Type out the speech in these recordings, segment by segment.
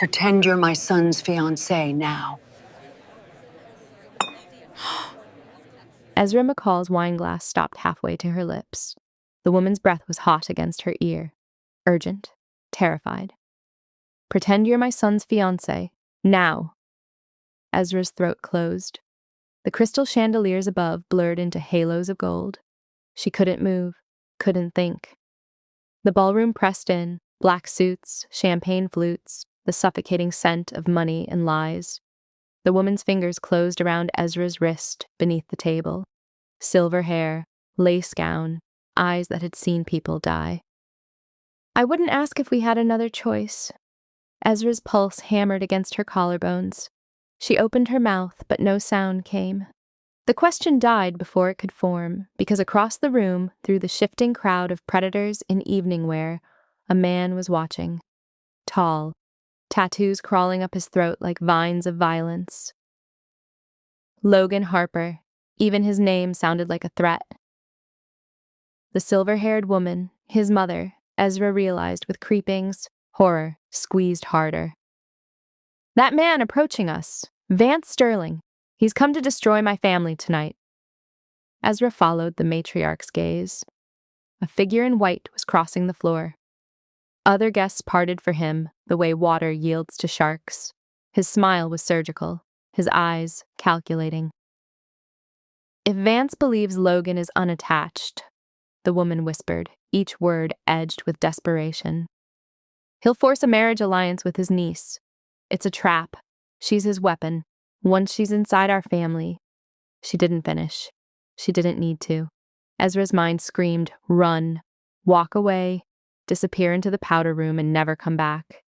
Pretend you're my son's fiancée now. Ezra McCall's wine glass stopped halfway to her lips. The woman's breath was hot against her ear. Urgent, terrified. Pretend you're my son's fiancé. Now. Ezra's throat closed. The crystal chandeliers above blurred into halos of gold. She couldn't move, couldn't think. The ballroom pressed in, black suits, champagne flutes, the suffocating scent of money and lies. The woman's fingers closed around Ezra's wrist beneath the table. Silver hair, lace gown, eyes that had seen people die. I wouldn't ask if we had another choice. Ezra's pulse hammered against her collarbones. She opened her mouth, but no sound came. The question died before it could form, because across the room, through the shifting crowd of predators in evening wear, a man was watching. Tall, tattoos crawling up his throat like vines of violence. Logan Harper. Even his name sounded like a threat. The silver-haired woman, his mother, Ezra realized with creepings, horror squeezed harder. That man approaching us, Vance Sterling. He's come to destroy my family tonight. Ezra followed the matriarch's gaze. A figure in white was crossing the floor. Other guests parted for him the way water yields to sharks. His smile was surgical, his eyes calculating. If Vance believes Logan is unattached, the woman whispered, each word edged with desperation, he'll force a marriage alliance with his niece. It's a trap. She's his weapon. Once she's inside our family. She didn't finish. She didn't need to. Ezra's mind screamed, run, walk away, disappear into the powder room and never come back.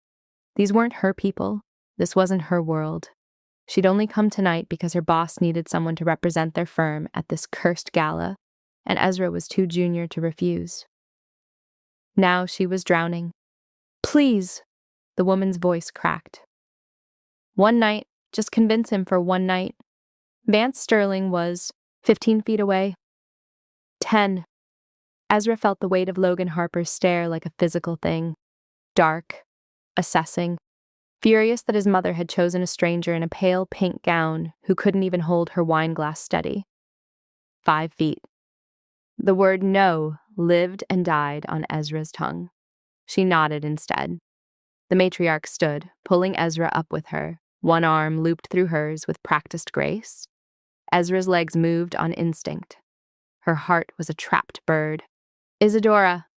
These weren't her people. This wasn't her world. She'd only come tonight because her boss needed someone to represent their firm at this cursed gala, and Ezra was too junior to refuse. Now she was drowning. Please, the woman's voice cracked. One night, just convince him for one night. Vance Sterling was 15 feet away. 10. Ezra felt the weight of Logan Harper's stare like a physical thing. Dark, assessing, furious that his mother had chosen a stranger in a pale pink gown who couldn't even hold her wine glass steady. 5 feet. The word no lived and died on Ezra's tongue. She nodded instead. The matriarch stood, pulling Ezra up with her, one arm looped through hers with practiced grace. Ezra's legs moved on instinct. Her heart was a trapped bird. Isadora.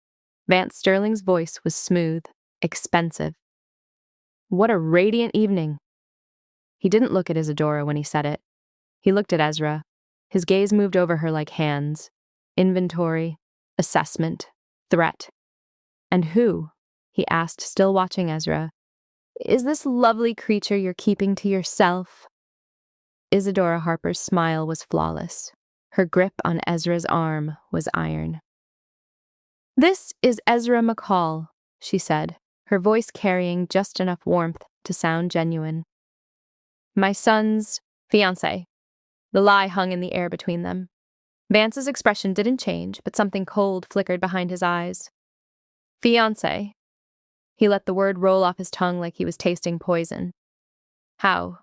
Vance Sterling's voice was smooth, expensive. What a radiant evening. He didn't look at Isadora when he said it. He looked at Ezra. His gaze moved over her like hands. Inventory, assessment, threat. And who? He asked, still watching Ezra. Is this lovely creature you're keeping to yourself? Isadora Harper's smile was flawless. Her grip on Ezra's arm was iron. This is Ezra McCall, she said, her voice carrying just enough warmth to sound genuine. My son's fiancé. The lie hung in the air between them. Vance's expression didn't change, but something cold flickered behind his eyes. Fiancé. He let the word roll off his tongue like he was tasting poison. How?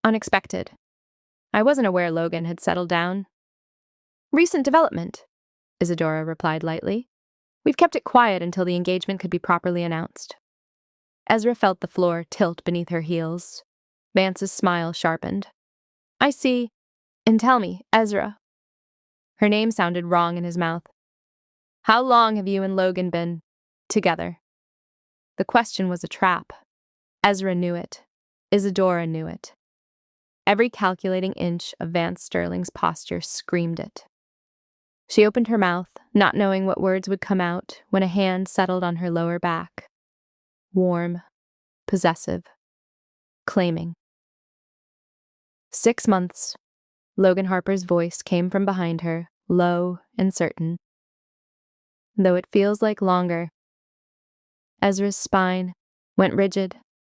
Unexpected. I wasn't aware Logan had settled down. Recent development, Isadora replied lightly. We've kept it quiet until the engagement could be properly announced. Ezra felt the floor tilt beneath her heels. Vance's smile sharpened. I see. And tell me, Ezra. Her name sounded wrong in his mouth. How long have you and Logan been together? The question was a trap. Ezra knew it. Isadora knew it. Every calculating inch of Vance Sterling's posture screamed it. She opened her mouth, not knowing what words would come out, when a hand settled on her lower back. Warm, possessive, claiming. 6 months. Logan Harper's voice came from behind her, low and certain. Though it feels like longer. Ezra's spine went rigid.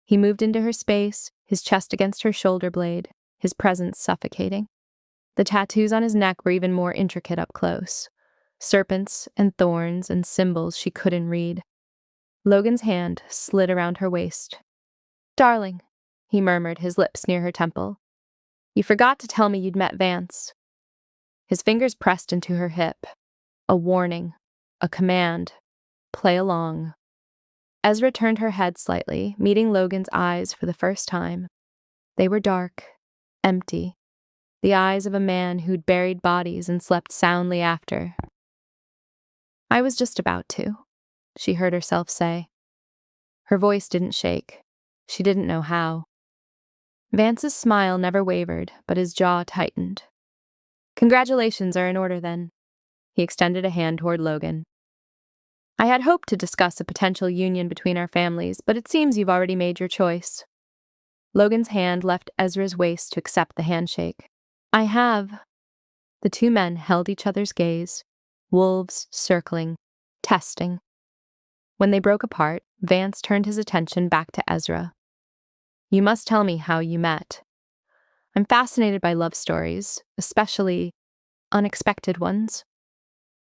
He moved into her space, his chest against her shoulder blade, his presence suffocating. The tattoos on his neck were even more intricate up close. Serpents and thorns and symbols she couldn't read. Logan's hand slid around her waist. Darling, he murmured, his lips near her temple. You forgot to tell me you'd met Vance. His fingers pressed into her hip. A warning, a command. Play along. Ezra turned her head slightly, meeting Logan's eyes for the first time. They were dark, empty, the eyes of a man who'd buried bodies and slept soundly after. I was just about to, she heard herself say. Her voice didn't shake. She didn't know how. Vance's smile never wavered, but his jaw tightened. Congratulations are in order, then. He extended a hand toward Logan. I had hoped to discuss a potential union between our families, but it seems you've already made your choice. Logan's hand left Ezra's waist to accept the handshake. I have. The two men held each other's gaze, wolves circling, testing. When they broke apart, Vance turned his attention back to Ezra. You must tell me how you met. I'm fascinated by love stories, especially unexpected ones.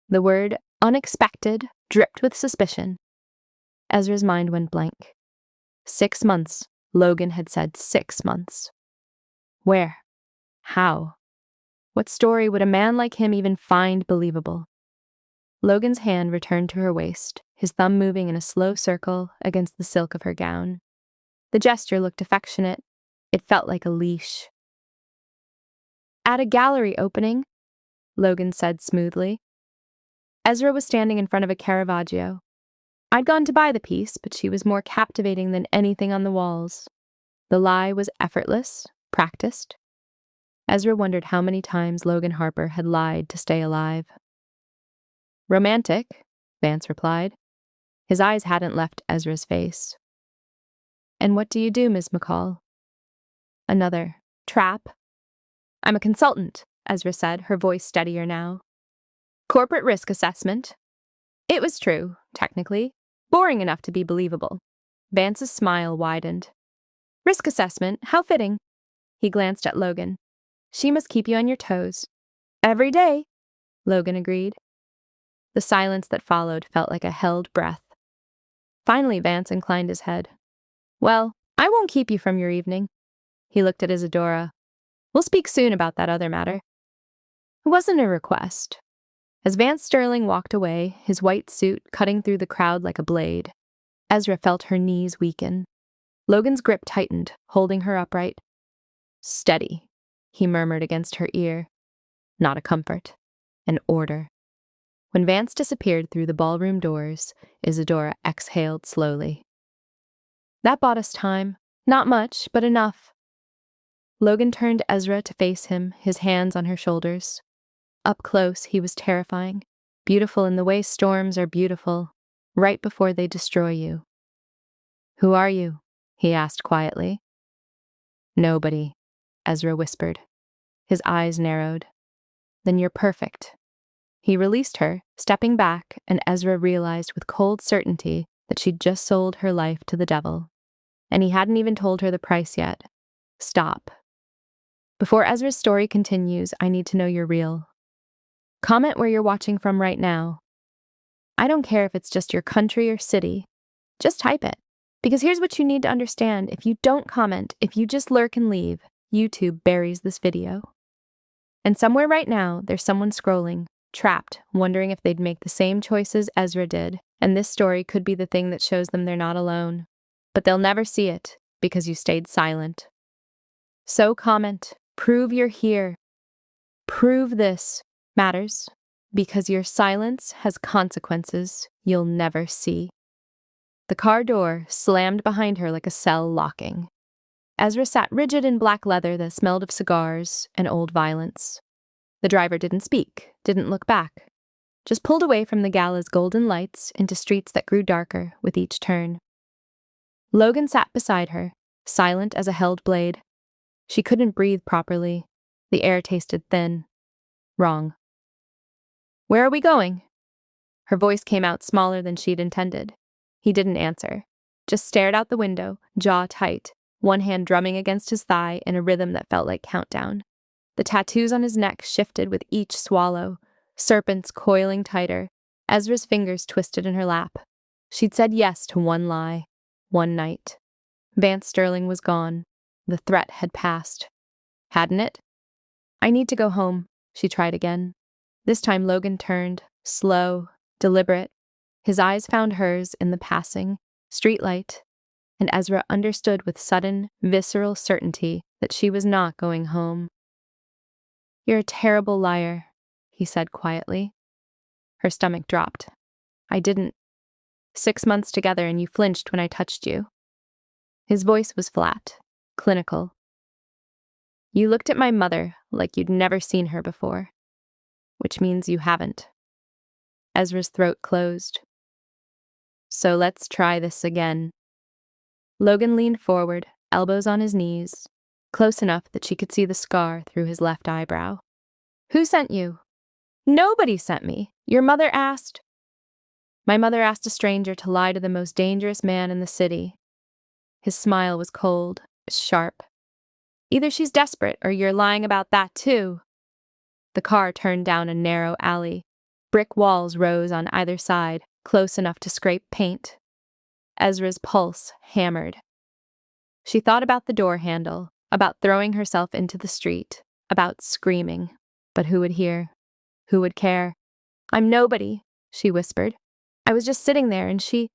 The word unexpected dripped with suspicion. Ezra's mind went blank. 6 months, Logan had said 6 months. Where? How? What story would a man like him even find believable? Logan's hand returned to her waist, his thumb moving in a slow circle against the silk of her gown. The gesture looked affectionate. It felt like a leash. At a gallery opening, Logan said smoothly. Ezra was standing in front of a Caravaggio. I'd gone to buy the piece, but she was more captivating than anything on the walls. The lie was effortless, practiced. Ezra wondered how many times Logan Harper had lied to stay alive. Romantic, Vance replied. His eyes hadn't left Ezra's face. And what do you do, Ms. McCall? Another trap. I'm a consultant, Ezra said, her voice steadier now. Corporate risk assessment. It was true, technically. Boring enough to be believable. Vance's smile widened. Risk assessment, how fitting. He glanced at Logan. She must keep you on your toes. Every day, Logan agreed. The silence that followed felt like a held breath. Finally, Vance inclined his head. Well, I won't keep you from your evening. He looked at Isadora. We'll speak soon about that other matter. It wasn't a request. As Vance Sterling walked away, his white suit cutting through the crowd like a blade, Ezra felt her knees weaken. Logan's grip tightened, holding her upright. Steady, he murmured against her ear. Not a comfort, an order. When Vance disappeared through the ballroom doors, Isadora exhaled slowly. That bought us time. Not much, but enough. Logan turned Ezra to face him, his hands on her shoulders. Up close, he was terrifying, beautiful in the way storms are beautiful, right before they destroy you. Who are you? He asked quietly. Nobody, Ezra whispered. His eyes narrowed. Then you're perfect. He released her, stepping back, and Ezra realized with cold certainty that she'd just sold her life to the devil. And he hadn't even told her the price yet. Stop. Before Ezra's story continues, I need to know you're real. Comment where you're watching from right now. I don't care if it's just your country or city. Just type it. Because here's what you need to understand. If you don't comment, if you just lurk and leave, YouTube buries this video. And somewhere right now, there's someone scrolling, trapped, wondering if they'd make the same choices Ezra did, and this story could be the thing that shows them they're not alone. But they'll never see it, because you stayed silent. So comment. Prove you're here. Prove this matters, because your silence has consequences you'll never see. The car door slammed behind her like a cell locking. Ezra sat rigid in black leather that smelled of cigars and old violence. The driver didn't speak, didn't look back, just pulled away from the gala's golden lights into streets that grew darker with each turn. Logan sat beside her, silent as a held blade. She couldn't breathe properly. The air tasted thin. Wrong. Where are we going? Her voice came out smaller than she'd intended. He didn't answer, just stared out the window, jaw tight, one hand drumming against his thigh in a rhythm that felt like countdown. The tattoos on his neck shifted with each swallow, serpents coiling tighter. Ezra's fingers twisted in her lap. She'd said yes to one lie, one night. Vance Sterling was gone. The threat had passed. Hadn't it? I need to go home, she tried again. This time Logan turned, slow, deliberate. His eyes found hers in the passing streetlight, and Ezra understood with sudden, visceral certainty that she was not going home. You're a terrible liar, he said quietly. Her stomach dropped. I didn't. 6 months together and you flinched when I touched you. His voice was flat, clinical. You looked at my mother like you'd never seen her before, which means you haven't. Ezra's throat closed. So let's try this again. Logan leaned forward, elbows on his knees, close enough that she could see the scar through his left eyebrow. Who sent you? Nobody sent me. Your mother asked. My mother asked a stranger to lie to the most dangerous man in the city. His smile was cold, sharp. Either she's desperate or you're lying about that too. The car turned down a narrow alley. Brick walls rose on either side, close enough to scrape paint. Ezra's pulse hammered. She thought about the door handle, about throwing herself into the street, about screaming. But who would hear? Who would care? I'm nobody, she whispered. I was just sitting there and she...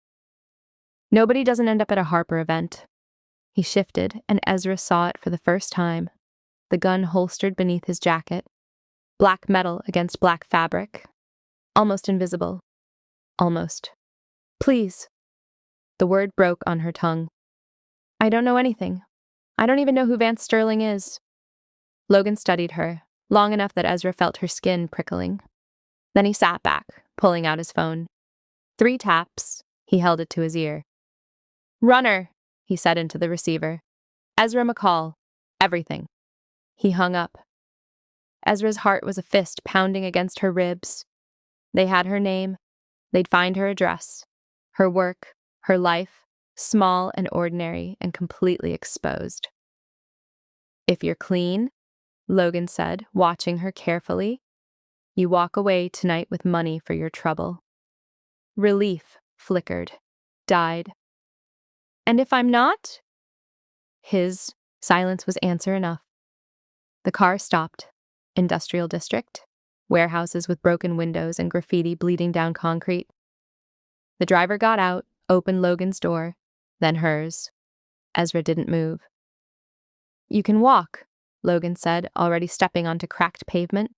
Nobody doesn't end up at a Harper event. He shifted, and Ezra saw it for the first time. The gun holstered beneath his jacket. Black metal against black fabric. Almost invisible. Almost. Please. The word broke on her tongue. I don't know anything. I don't even know who Vance Sterling is. Logan studied her, long enough that Ezra felt her skin prickling. Then he sat back, pulling out his phone. 3 taps. He held it to his ear. Runner, he said into the receiver. Ezra McCall. Everything. He hung up. Ezra's heart was a fist pounding against her ribs. They had her name. They'd find her address. Her work, her life, small and ordinary and completely exposed. If you're clean, Logan said, watching her carefully, you walk away tonight with money for your trouble. Relief flickered, died. And if I'm not? His silence was answer enough. The car stopped. Industrial district. Warehouses with broken windows and graffiti bleeding down concrete. The driver got out, opened Logan's door, then hers. Ezra didn't move. You can walk, Logan said, already stepping onto cracked pavement.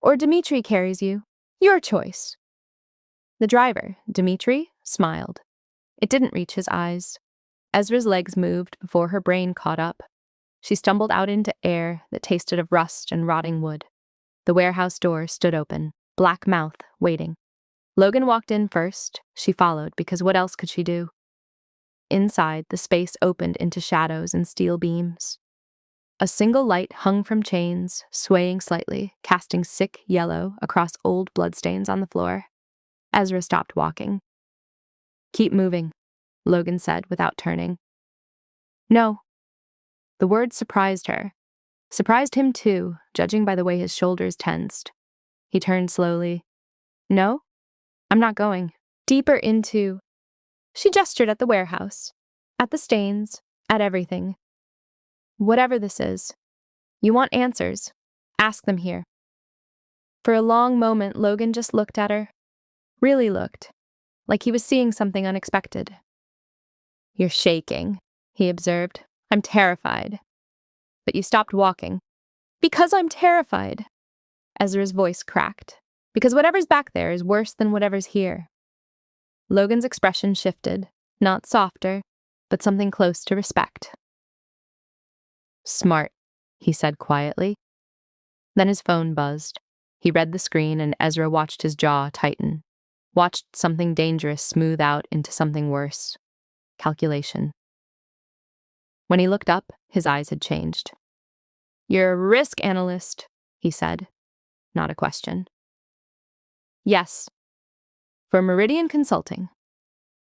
Or Dimitri carries you. Your choice. The driver, Dimitri, smiled. It didn't reach his eyes. Ezra's legs moved before her brain caught up. She stumbled out into air that tasted of rust and rotting wood. The warehouse door stood open, black mouth, waiting. Logan walked in first. She followed, because what else could she do? Inside, the space opened into shadows and steel beams. A single light hung from chains, swaying slightly, casting sick yellow across old bloodstains on the floor. Ezra stopped walking. Keep moving, Logan said without turning. No. The word surprised her. Surprised him too, judging by the way his shoulders tensed. He turned slowly. No, I'm not going. Deeper into... She gestured at the warehouse, at the stains, at everything. Whatever this is, you want answers. Ask them here. For a long moment, Logan just looked at her. Really looked. Like he was seeing something unexpected. You're shaking, he observed. I'm terrified. But you stopped walking. Because I'm terrified. Ezra's voice cracked. Because whatever's back there is worse than whatever's here. Logan's expression shifted, not softer, but something close to respect. Smart, he said quietly. Then his phone buzzed. He read the screen and Ezra watched his jaw tighten. Watched something dangerous smooth out into something worse. Calculation. When he looked up, his eyes had changed. You're a risk analyst, he said. Not a question. Yes. For Meridian Consulting.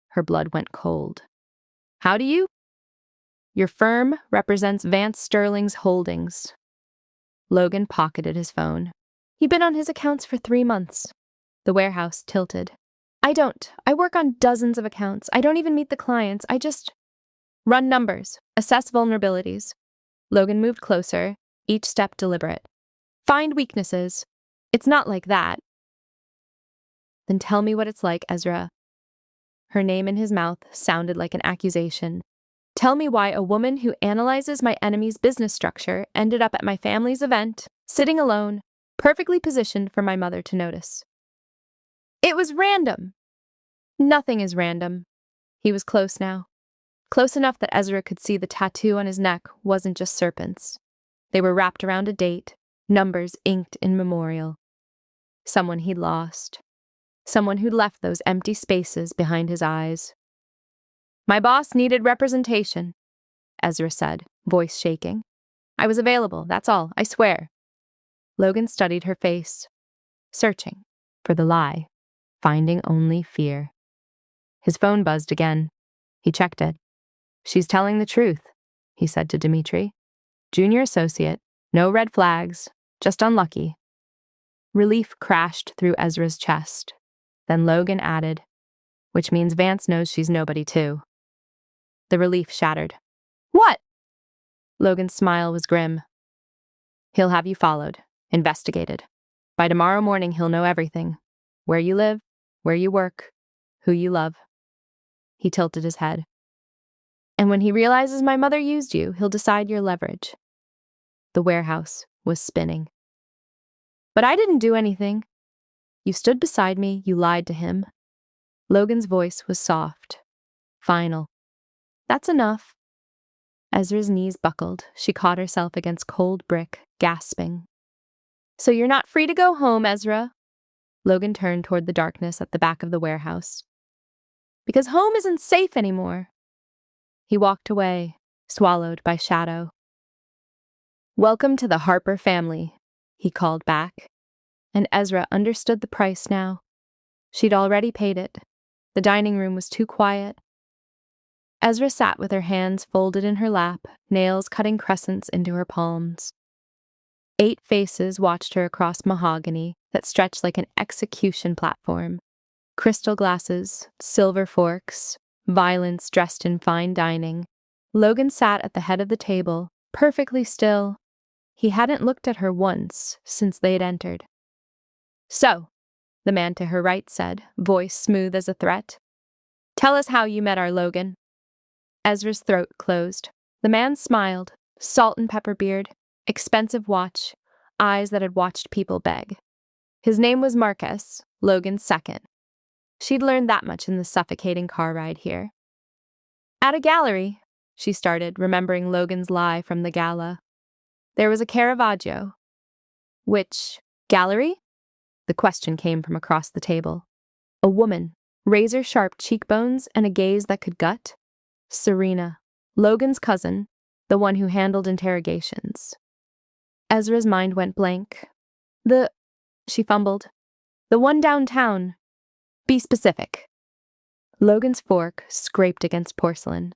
Her blood went cold. How do you? Your firm represents Vance Sterling's holdings. Logan pocketed his phone. He'd been on his accounts for 3 months. The warehouse tilted. I work on dozens of accounts. I don't even meet the clients. Run numbers. Assess vulnerabilities. Logan moved closer, each step deliberate. Find weaknesses. It's not like that. Then tell me what it's like, Ezra. Her name in his mouth sounded like an accusation. Tell me why a woman who analyzes my enemy's business structure ended up at my family's event, sitting alone, perfectly positioned for my mother to notice. It was random. Nothing is random. He was close now. Close enough that Ezra could see the tattoo on his neck wasn't just serpents. They were wrapped around a date, numbers inked in memorial. Someone he'd lost. Someone who'd left those empty spaces behind his eyes. My boss needed representation, Ezra said, voice shaking. I was available, that's all, I swear. Logan studied her face, searching for the lie, finding only fear. His phone buzzed again. He checked it. She's telling the truth, he said to Dimitri. Junior associate, no red flags, just unlucky. Relief crashed through Ezra's chest. Then Logan added, which means Vance knows she's nobody too. The relief shattered. What? Logan's smile was grim. He'll have you followed, investigated. By tomorrow morning, he'll know everything. Where you live, where you work, who you love. He tilted his head. And when he realizes my mother used you, he'll decide your leverage. The warehouse was spinning. But I didn't do anything. You stood beside me, you lied to him. Logan's voice was soft, final. That's enough. Ezra's knees buckled. She caught herself against cold brick, gasping. So you're not free to go home, Ezra. Logan turned toward the darkness at the back of the warehouse. Because home isn't safe anymore. He walked away, swallowed by shadow. Welcome to the Harper family, he called back. And Ezra understood the price now. She'd already paid it. The dining room was too quiet. Ezra sat with her hands folded in her lap, nails cutting crescents into her palms. 8 faces watched her across mahogany that stretched like an execution platform. Crystal glasses, silver forks, violence dressed in fine dining. Logan sat at the head of the table, perfectly still. He hadn't looked at her once since they'd entered. So, the man to her right said, voice smooth as a threat. Tell us how you met our Logan. Ezra's throat closed. The man smiled, salt and pepper beard, expensive watch, eyes that had watched people beg. His name was Marcus, Logan's second. She'd learned that much in the suffocating car ride here. At a gallery, she started, remembering Logan's lie from the gala. There was a Caravaggio. Which gallery? The question came from across the table. A woman, razor-sharp cheekbones and a gaze that could gut. Serena, Logan's cousin, the one who handled interrogations. Ezra's mind went blank. She fumbled. The one downtown. Be specific. Logan's fork scraped against porcelain.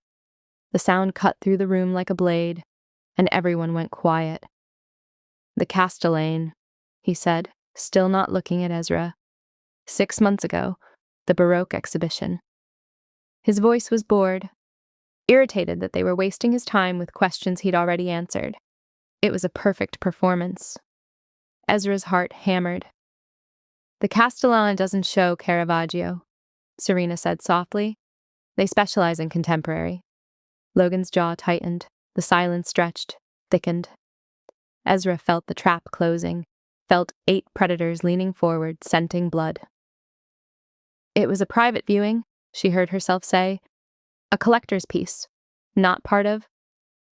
The sound cut through the room like a blade, and everyone went quiet. The Castellane, he said, still not looking at Ezra. 6 months ago, the Baroque exhibition. His voice was bored, irritated that they were wasting his time with questions he'd already answered. It was a perfect performance. Ezra's heart hammered. The Castellana doesn't show Caravaggio, Serena said softly. They specialize in contemporary. Logan's jaw tightened. The silence stretched, thickened. Ezra felt the trap closing, felt 8 predators leaning forward, scenting blood. It was a private viewing, she heard herself say. A collector's piece, not part of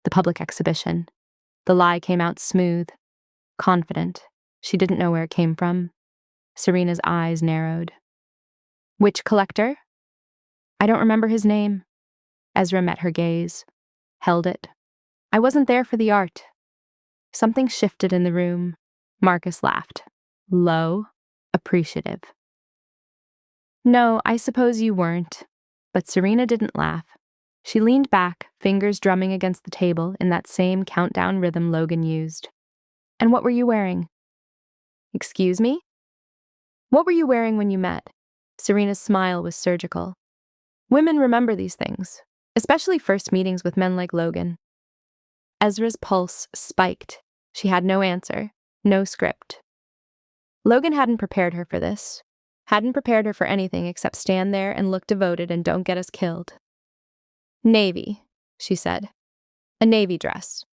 the public exhibition. The lie came out smooth, confident. She didn't know where it came from. Serena's eyes narrowed. Which collector? I don't remember his name. Ezra met her gaze, held it. I wasn't there for the art. Something shifted in the room. Marcus laughed. Low, appreciative. No, I suppose you weren't. But Serena didn't laugh. She leaned back, fingers drumming against the table in that same countdown rhythm Logan used. And what were you wearing? Excuse me? What were you wearing when you met? Serena's smile was surgical. Women remember these things. especially first meetings with men like Logan. Ezra's pulse spiked. She had no answer, no script. Logan hadn't prepared her for this, hadn't prepared her for anything except stand there and look devoted and don't get us killed. Navy, she said. A navy dress.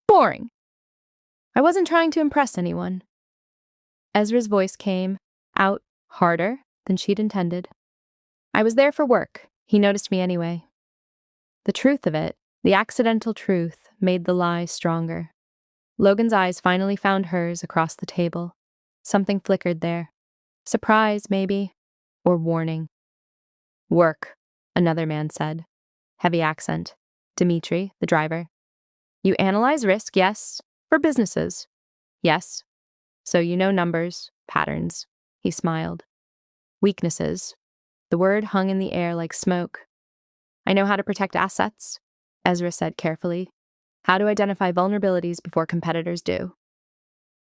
Boring. I wasn't trying to impress anyone. Ezra's voice came out harder than she'd intended. I was there for work. He noticed me anyway. The truth of it, the accidental truth, made the lie stronger. Logan's eyes finally found hers across the table. Something flickered there. Surprise, maybe, or warning. Work, another man said. Heavy accent. Dimitri, the driver. You analyze risk, yes. For businesses. Yes. So you know numbers, patterns. He smiled. Weaknesses. The word hung in the air like smoke. I know how to protect assets, Ezra said carefully. How to identify vulnerabilities before competitors do.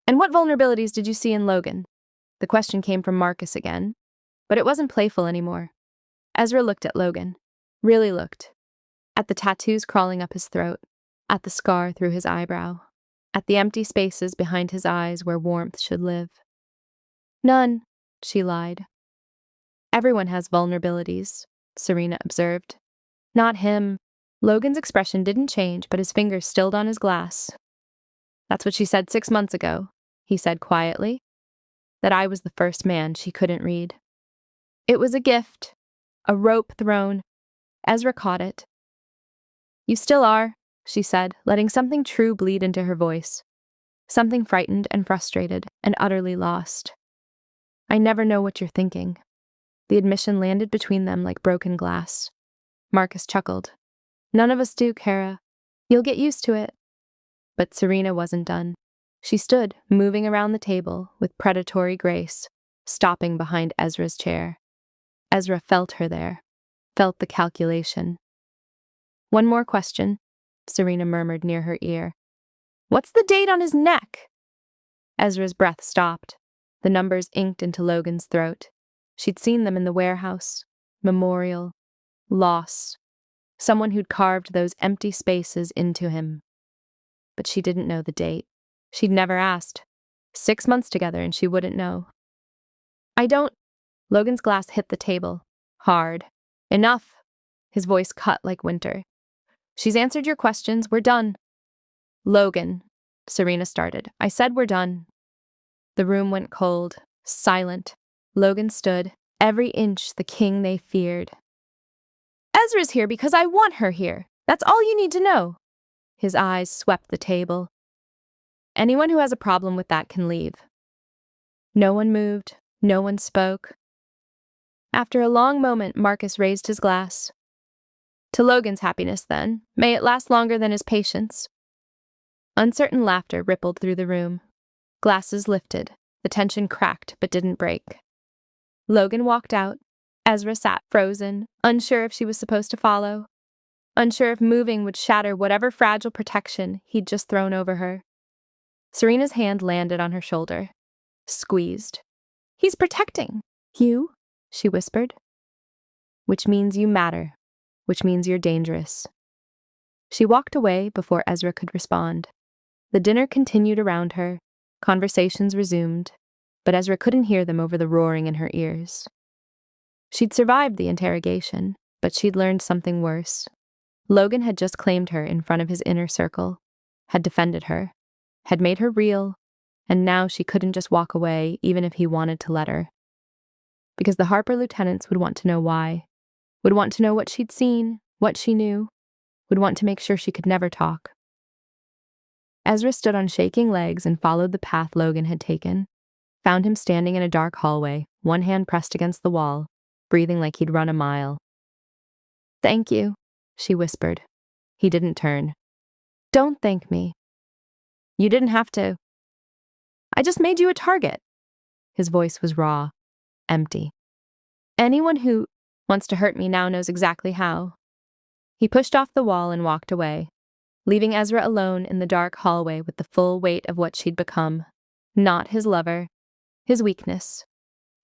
And what vulnerabilities did you see in Logan? The question came from Marcus again, but it wasn't playful anymore. Ezra looked at Logan. Really looked. At the tattoos crawling up his throat, at the scar through his eyebrow, at the empty spaces behind his eyes where warmth should live. None, she lied. Everyone has vulnerabilities, Serena observed. Not him. Logan's expression didn't change, but his fingers stilled on his glass. That's what she said 6 months ago, he said quietly. That I was the first man she couldn't read. It was a gift, a rope thrown. Ezra caught it. You still are, she said, letting something true bleed into her voice. Something frightened and frustrated and utterly lost. I never know what you're thinking. The admission landed between them like broken glass. Marcus chuckled. None of us do, Kara. You'll get used to it. But Serena wasn't done. She stood, moving around the table with predatory grace, stopping behind Ezra's chair. Ezra felt her there, felt the calculation. One more question, Serena murmured near her ear. What's the date on his neck? Ezra's breath stopped. The numbers inked into Logan's throat. She'd seen them in the warehouse. Memorial. Loss. Someone who'd carved those empty spaces into him. But she didn't know the date. She'd never asked. 6 months together and she wouldn't know. I don't... Logan's glass hit the table. Hard. Enough. His voice cut like winter. She's answered your questions. We're done. Logan, Serena started. I said we're done. The room went cold, silent. Logan stood, every inch the king they feared. Ezra's here because I want her here. That's all you need to know. His eyes swept the table. Anyone who has a problem with that can leave. No one moved. No one spoke. After a long moment, Marcus raised his glass. To Logan's happiness, then. May it last longer than his patience. Uncertain laughter rippled through the room. Glasses lifted. The tension cracked but didn't break. Logan walked out. Ezra sat frozen, unsure if she was supposed to follow. Unsure if moving would shatter whatever fragile protection he'd just thrown over her. Serena's hand landed on her shoulder. Squeezed. He's protecting. You? She whispered. Which means you matter. Which means you're dangerous. She walked away before Ezra could respond. The dinner continued around her. Conversations resumed, but Ezra couldn't hear them over the roaring in her ears. She'd survived the interrogation, but she'd learned something worse. Logan had just claimed her in front of his inner circle, had defended her, had made her real, and now she couldn't just walk away even if he wanted to let her. Because the Harper lieutenants would want to know why, would want to know what she'd seen, what she knew, would want to make sure she could never talk. Ezra stood on shaking legs and followed the path Logan had taken, found him standing in a dark hallway, one hand pressed against the wall, breathing like he'd run a mile. Thank you, she whispered. He didn't turn. Don't thank me. You didn't have to. I just made you a target. His voice was raw, empty. Anyone who wants to hurt me now knows exactly how. He pushed off the wall and walked away, leaving Ezra alone in the dark hallway with the full weight of what she'd become. Not his lover, his weakness.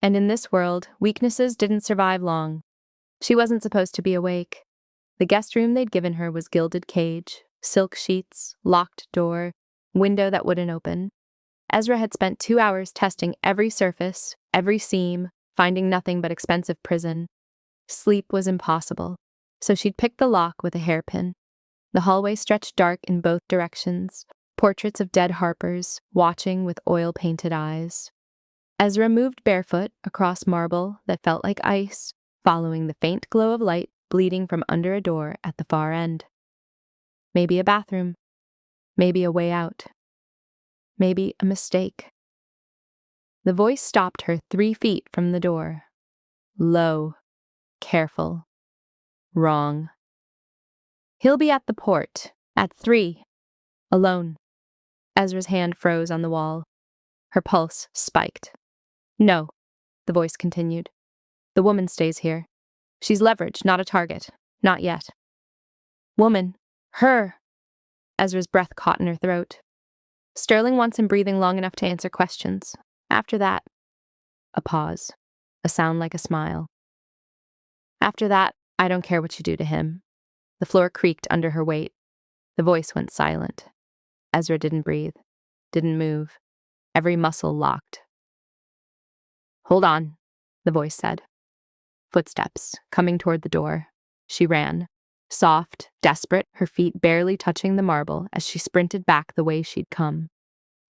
And in this world, weaknesses didn't survive long. She wasn't supposed to be awake. The guest room they'd given her was gilded cage, silk sheets, locked door, window that wouldn't open. Ezra had spent 2 hours testing every surface, every seam, finding nothing but expensive prison. Sleep was impossible, so she'd picked the lock with a hairpin. The hallway stretched dark in both directions, portraits of dead Harpers, watching with oil-painted eyes. Ezra moved barefoot across marble that felt like ice, following the faint glow of light bleeding from under a door at the far end. Maybe a bathroom. Maybe a way out. Maybe a mistake. The voice stopped her 3 feet from the door. Low. Careful. Wrong. He'll be at the port. At 3. Alone. Ezra's hand froze on the wall. Her pulse spiked. No, the voice continued. The woman stays here. She's leverage, not a target. Not yet. Woman. Her. Ezra's breath caught in her throat. Sterling wants him breathing long enough to answer questions. After that, a pause. A sound like a smile. After that, I don't care what you do to him. The floor creaked under her weight. The voice went silent. Ezra didn't breathe. Didn't move. Every muscle locked. Hold on, the voice said. Footsteps, coming toward the door. She ran. Soft, desperate, her feet barely touching the marble as she sprinted back the way she'd come.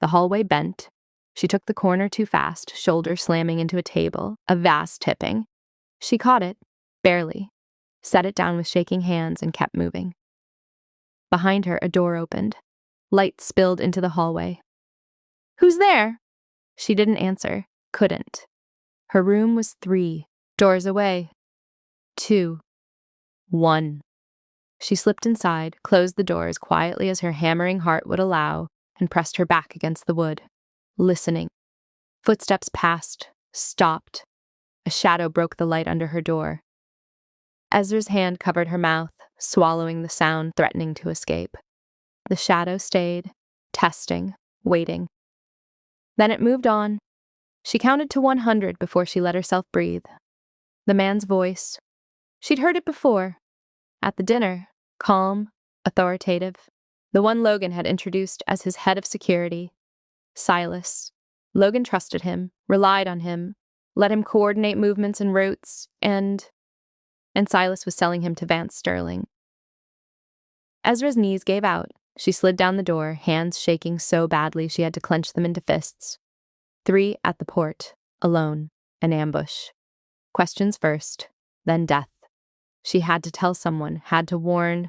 The hallway bent. She took the corner too fast, shoulder slamming into a table, a vase tipping. She caught it, barely, set it down with shaking hands and kept moving. Behind her, a door opened. Light spilled into the hallway. Who's there? She didn't answer, couldn't. Her room was 3 doors away. 2. 1. She slipped inside, closed the door as quietly as her hammering heart would allow, and pressed her back against the wood, listening. Footsteps passed, stopped. A shadow broke the light under her door. Ezra's hand covered her mouth, swallowing the sound threatening to escape. The shadow stayed, testing, waiting. Then it moved on. She counted to 100 before she let herself breathe. The man's voice. She'd heard it before. At the dinner, calm, authoritative. The one Logan had introduced as his head of security. Silas. Logan trusted him, relied on him, let him coordinate movements and routes, and Silas was selling him to Vance Sterling. Ezra's knees gave out. She slid down the door, hands shaking so badly she had to clench them into fists. 3 at the port, alone, an ambush. Questions first, then death. She had to tell someone, had to warn.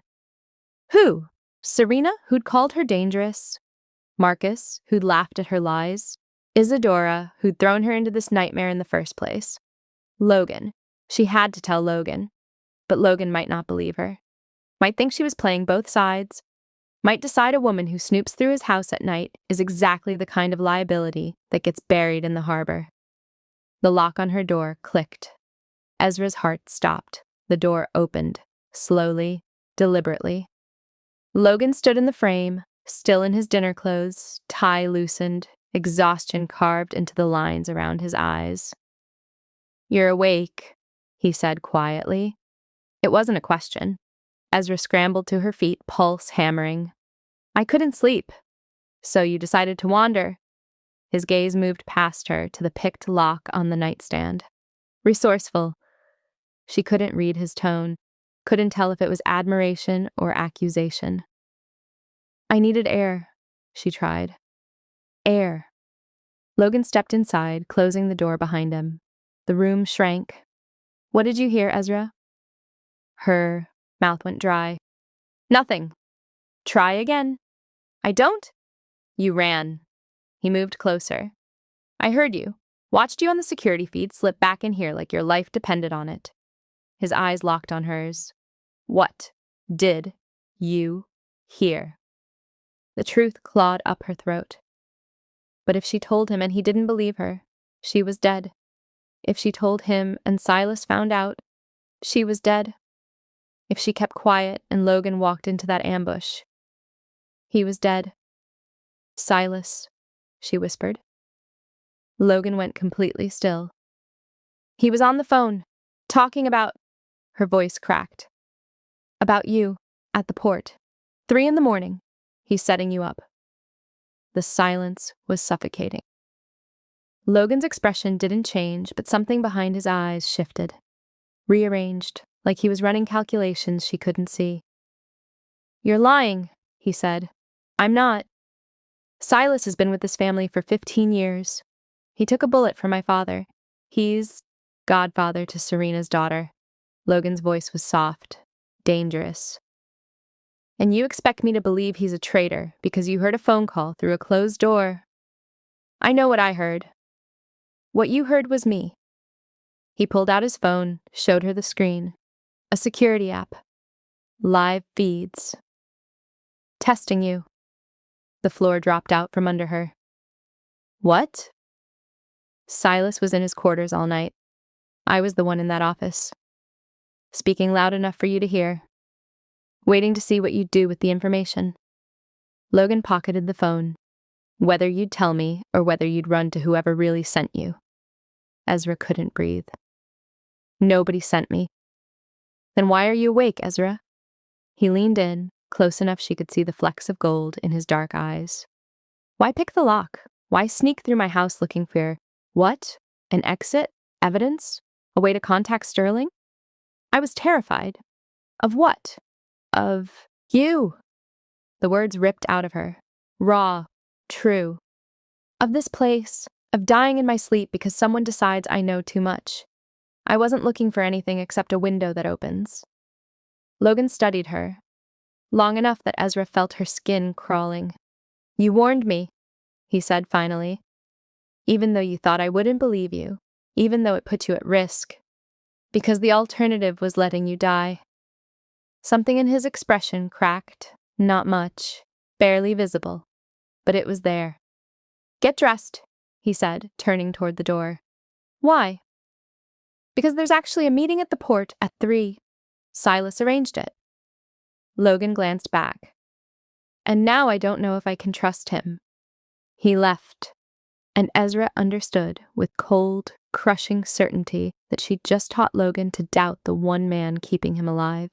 Who? Serena, who'd called her dangerous? Marcus, who'd laughed at her lies? Isadora, who'd thrown her into this nightmare in the first place? Logan. She had to tell Logan. But Logan might not believe her. Might think she was playing both sides. Might decide a woman who snoops through his house at night is exactly the kind of liability that gets buried in the harbor. The lock on her door clicked. Ezra's heart stopped. The door opened, slowly, deliberately. Logan stood in the frame, still in his dinner clothes, tie loosened, exhaustion carved into the lines around his eyes. You're awake, he said quietly. It wasn't a question. Ezra scrambled to her feet, pulse hammering. I couldn't sleep. So you decided to wander? His gaze moved past her to the picked lock on the nightstand. Resourceful. She couldn't read his tone, couldn't tell if it was admiration or accusation. I needed air, she tried. Air. Logan stepped inside, closing the door behind him. The room shrank. What did you hear, Ezra? Her mouth went dry. Nothing. Try again. I don't? You ran. He moved closer. I heard you. Watched you on the security feed slip back in here like your life depended on it. His eyes locked on hers. What did you hear? The truth clawed up her throat. But if she told him and he didn't believe her, she was dead. If she told him and Silas found out, she was dead. If she kept quiet and Logan walked into that ambush, he was dead. Silas, she whispered. Logan went completely still. He was on the phone, talking about... Her voice cracked. About you, at the port. 3 a.m. He's setting you up. The silence was suffocating. Logan's expression didn't change, but something behind his eyes shifted, rearranged, like he was running calculations she couldn't see. You're lying, he said. I'm not. Silas has been with this family for 15 years. He took a bullet for my father. He's godfather to Serena's daughter. Logan's voice was soft, dangerous. And you expect me to believe he's a traitor because you heard a phone call through a closed door. I know what I heard. What you heard was me. He pulled out his phone, showed her the screen. A security app. Live feeds. Testing you. The floor dropped out from under her. What? Silas was in his quarters all night. I was the one in that office. Speaking loud enough for you to hear. Waiting to see what you'd do with the information. Logan pocketed the phone. Whether you'd tell me or whether you'd run to whoever really sent you. Ezra couldn't breathe. Nobody sent me. Then why are you awake, Ezra? He leaned in, close enough she could see the flecks of gold in his dark eyes. Why pick the lock? Why sneak through my house looking for what? An exit? Evidence? A way to contact Sterling? I was terrified. Of what? Of you. The words ripped out of her. Raw. True. Of this place. Of dying in my sleep because someone decides I know too much. I wasn't looking for anything except a window that opens. Logan studied her. Long enough that Ezra felt her skin crawling. You warned me, he said finally. Even though you thought I wouldn't believe you. Even though it put you at risk. Because the alternative was letting you die. Something in his expression cracked, not much, barely visible, but it was there. Get dressed, he said, turning toward the door. Why? Because there's actually a meeting at the port at 3. Silas arranged it. Logan glanced back. And now I don't know if I can trust him. He left, and Ezra understood with cold, crushing certainty that she'd just taught Logan to doubt the one man keeping him alive.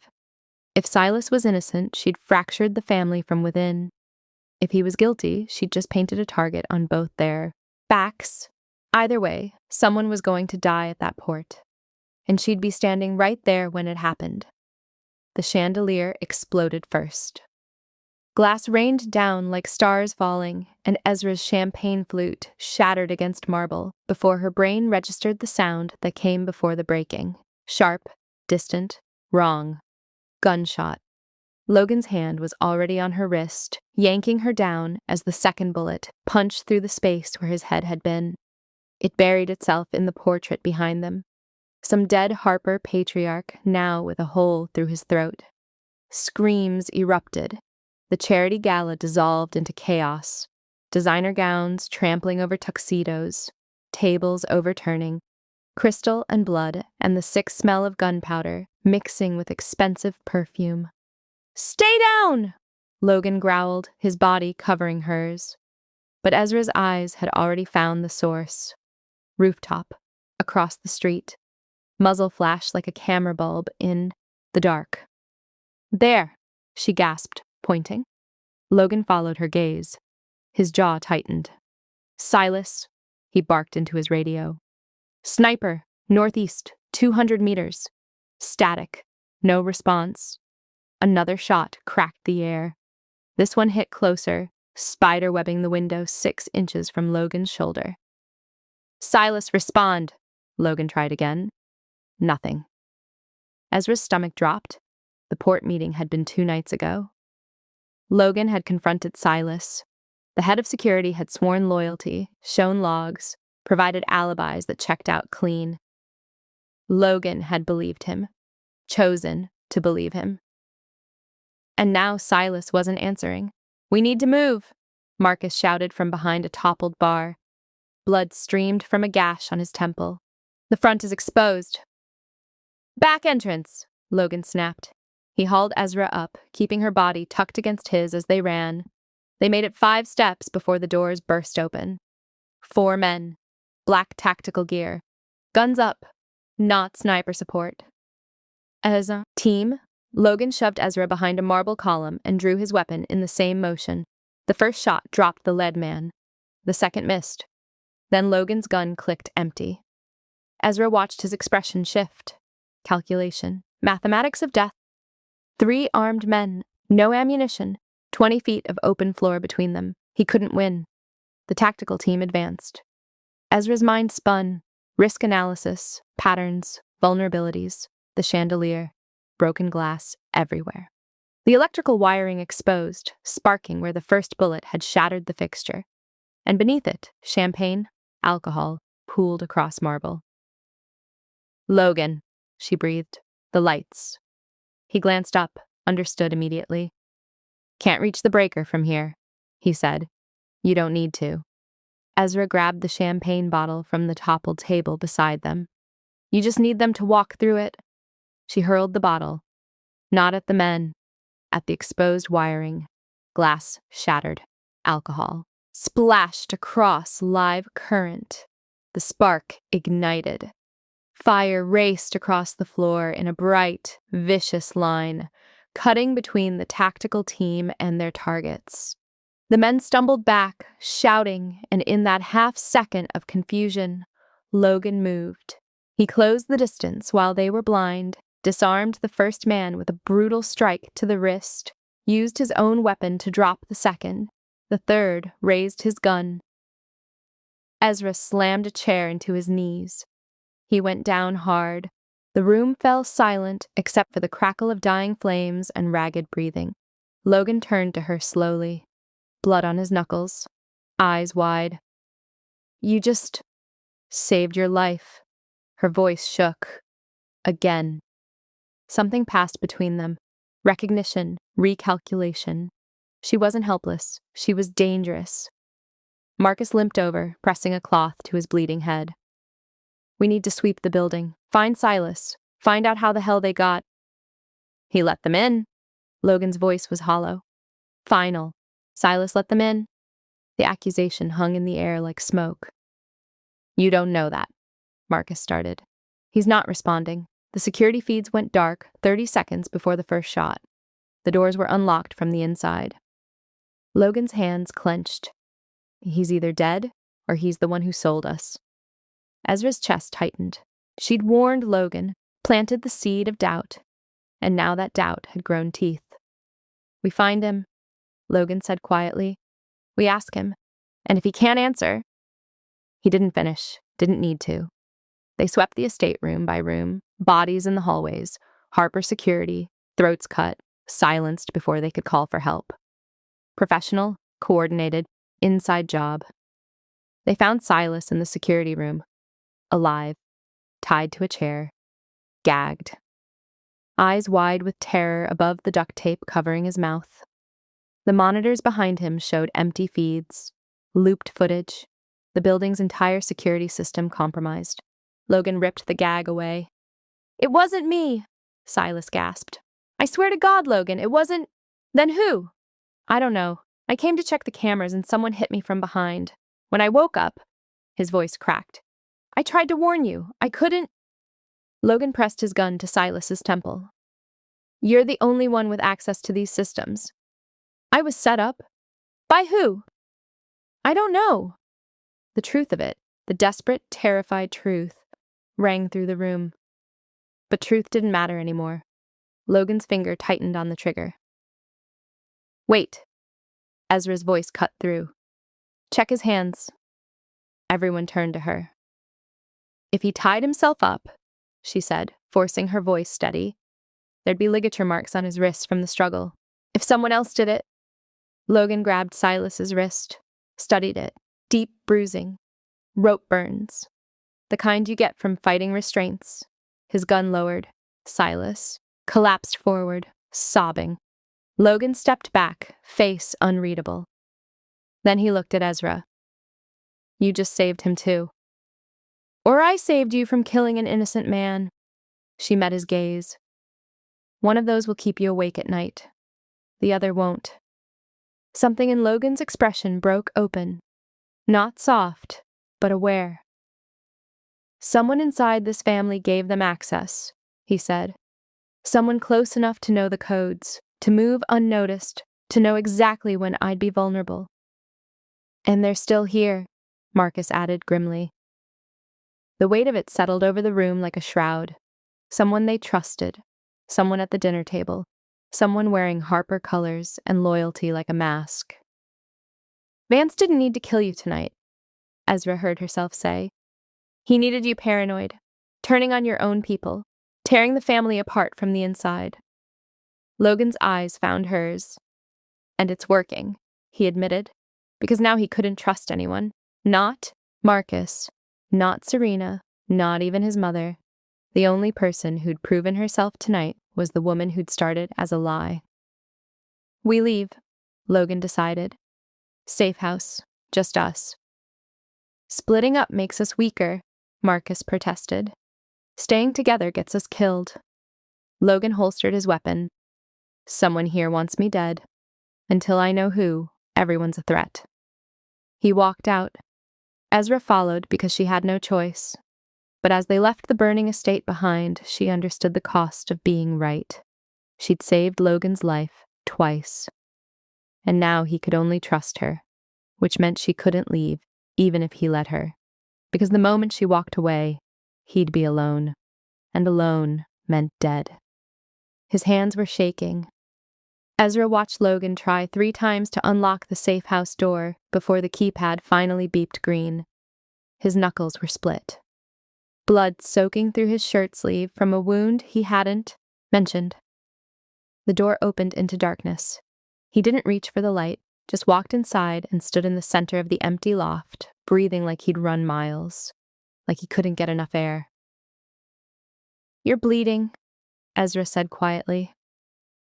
If Silas was innocent, she'd fractured the family from within. If he was guilty, she'd just painted a target on both their backs. Either way, someone was going to die at that port. And she'd be standing right there when it happened. The chandelier exploded first. Glass rained down like stars falling, and Ezra's champagne flute shattered against marble before her brain registered the sound that came before the breaking. Sharp, distant, wrong. Gunshot. Logan's hand was already on her wrist, yanking her down as the second bullet punched through the space where his head had been. It buried itself in the portrait behind them. Some dead Harper patriarch, now with a hole through his throat. Screams erupted. The charity gala dissolved into chaos. Designer gowns trampling over tuxedos, tables overturning, crystal and blood and the sick smell of gunpowder mixing with expensive perfume. Stay down! Logan growled, his body covering hers. But Ezra's eyes had already found the source. Rooftop, across the street. Muzzle flashed like a camera bulb in the dark. There, she gasped, pointing. Logan followed her gaze. His jaw tightened. Silas, he barked into his radio. Sniper, northeast, 200 meters. Static, no response. Another shot cracked the air. This one hit closer, spider-webbing the window 6 inches from Logan's shoulder. Silas, respond, Logan tried again. Nothing. Ezra's stomach dropped. The port meeting had been 2 nights ago. Logan had confronted Silas. The head of security had sworn loyalty, shown logs, provided alibis that checked out clean. Logan had believed him, chosen to believe him. And now Silas wasn't answering. We need to move, Marcus shouted from behind a toppled bar. Blood streamed from a gash on his temple. The front is exposed. Back entrance, Logan snapped. He hauled Ezra up, keeping her body tucked against his as they ran. They made it 5 steps before the doors burst open. 4 men, black tactical gear, guns up, not sniper support. As a team, Logan shoved Ezra behind a marble column and drew his weapon in the same motion. The first shot dropped the lead man. The second missed. Then Logan's gun clicked empty. Ezra watched his expression shift. Calculation. Mathematics of death. 3 armed men, no ammunition, 20 feet of open floor between them. He couldn't win. The tactical team advanced. Ezra's mind spun. Risk analysis, patterns, vulnerabilities, the chandelier, broken glass everywhere. The electrical wiring exposed, sparking where the first bullet had shattered the fixture. And beneath it, champagne, alcohol, pooled across marble. "Logan," she breathed. "The lights." He glanced up, understood immediately. "Can't reach the breaker from here," he said. "You don't need to." Ezra grabbed the champagne bottle from the toppled table beside them. "You just need them to walk through it." She hurled the bottle. Not at the men. At the exposed wiring. Glass shattered. Alcohol splashed across live current. The spark ignited. Fire raced across the floor in a bright, vicious line, cutting between the tactical team and their targets. The men stumbled back, shouting, and in that half-second of confusion, Logan moved. He closed the distance while they were blind, disarmed the first man with a brutal strike to the wrist, used his own weapon to drop the second. The third raised his gun. Ezra slammed a chair into his knees. He went down hard. The room fell silent except for the crackle of dying flames and ragged breathing. Logan turned to her slowly, blood on his knuckles, eyes wide. "You just saved your life." Her voice shook. Again. Something passed between them. Recognition, recalculation. She wasn't helpless. She was dangerous. Marcus limped over, pressing a cloth to his bleeding head. "We need to sweep the building. Find Silas. Find out how the hell they got." "He let them in." Logan's voice was hollow. Final. "Silas let them in?" The accusation hung in the air like smoke. "You don't know that," Marcus started. "He's not responding. The security feeds went dark 30 seconds before the first shot. The doors were unlocked from the inside." Logan's hands clenched. "He's either dead, or he's the one who sold us." Ezra's chest tightened. She'd warned Logan, planted the seed of doubt, and now that doubt had grown teeth. "We find him," Logan said quietly. "We ask him, and if he can't answer—" He didn't finish, didn't need to. They swept the estate room by room, bodies in the hallways, Harper security, throats cut, silenced before they could call for help. Professional, coordinated, inside job. They found Silas in the security room, alive, tied to a chair, gagged. Eyes wide with terror above the duct tape covering his mouth. The monitors behind him showed empty feeds, looped footage, the building's entire security system compromised. Logan ripped the gag away. "It wasn't me," Silas gasped. "I swear to God, Logan, it wasn't—" "Then who?" "I don't know. I came to check the cameras and someone hit me from behind. When I woke up," his voice cracked, "I tried to warn you. I couldn't—" Logan pressed his gun to Silas's temple. "You're the only one with access to these systems." "I was set up." "By who?" "I don't know." The truth of it, the desperate, terrified truth, rang through the room. But truth didn't matter anymore. Logan's finger tightened on the trigger. "Wait." Ezra's voice cut through. "Check his hands." Everyone turned to her. "If he tied himself up," she said, forcing her voice steady, "there'd be ligature marks on his wrists from the struggle. If someone else did it—" Logan grabbed Silas's wrist, studied it. Deep bruising. Rope burns. The kind you get from fighting restraints. His gun lowered. Silas collapsed forward, sobbing. Logan stepped back, face unreadable. Then he looked at Ezra. "You just saved him too." "Or I saved you from killing an innocent man." She met his gaze. "One of those will keep you awake at night. The other won't." Something in Logan's expression broke open. Not soft, but aware. "Someone inside this family gave them access," he said. Someone close enough to know the codes, to move unnoticed, to know exactly when I'd be vulnerable. And they're still here, Marcus added grimly. The weight of it settled over the room like a shroud. Someone they trusted, someone at the dinner table, someone wearing Harper colors and loyalty like a mask. Vance didn't need to kill you tonight, Ezra heard herself say. He needed you paranoid, turning on your own people, tearing the family apart from the inside. Logan's eyes found hers. And it's working, he admitted, because now he couldn't trust anyone. Not Marcus, not Serena, not even his mother. The only person who'd proven herself tonight was the woman who'd started as a lie. We leave, Logan decided. Safe house, just us. Splitting up makes us weaker, Marcus protested. Staying together gets us killed. Logan holstered his weapon. Someone here wants me dead. Until I know who, everyone's a threat. He walked out. Ezra followed because she had no choice. But as they left the burning estate behind, she understood the cost of being right. She'd saved Logan's life twice. And now he could only trust her, which meant she couldn't leave, even if he let her. Because the moment she walked away, he'd be alone. And alone meant dead. His hands were shaking. Ezra watched Logan try 3 times to unlock the safe house door before the keypad finally beeped green. His knuckles were split. Blood soaking through his shirt sleeve from a wound he hadn't mentioned. The door opened into darkness. He didn't reach for the light, just walked inside and stood in the center of the empty loft, breathing like he'd run miles, like he couldn't get enough air. You're bleeding, Ezra said quietly.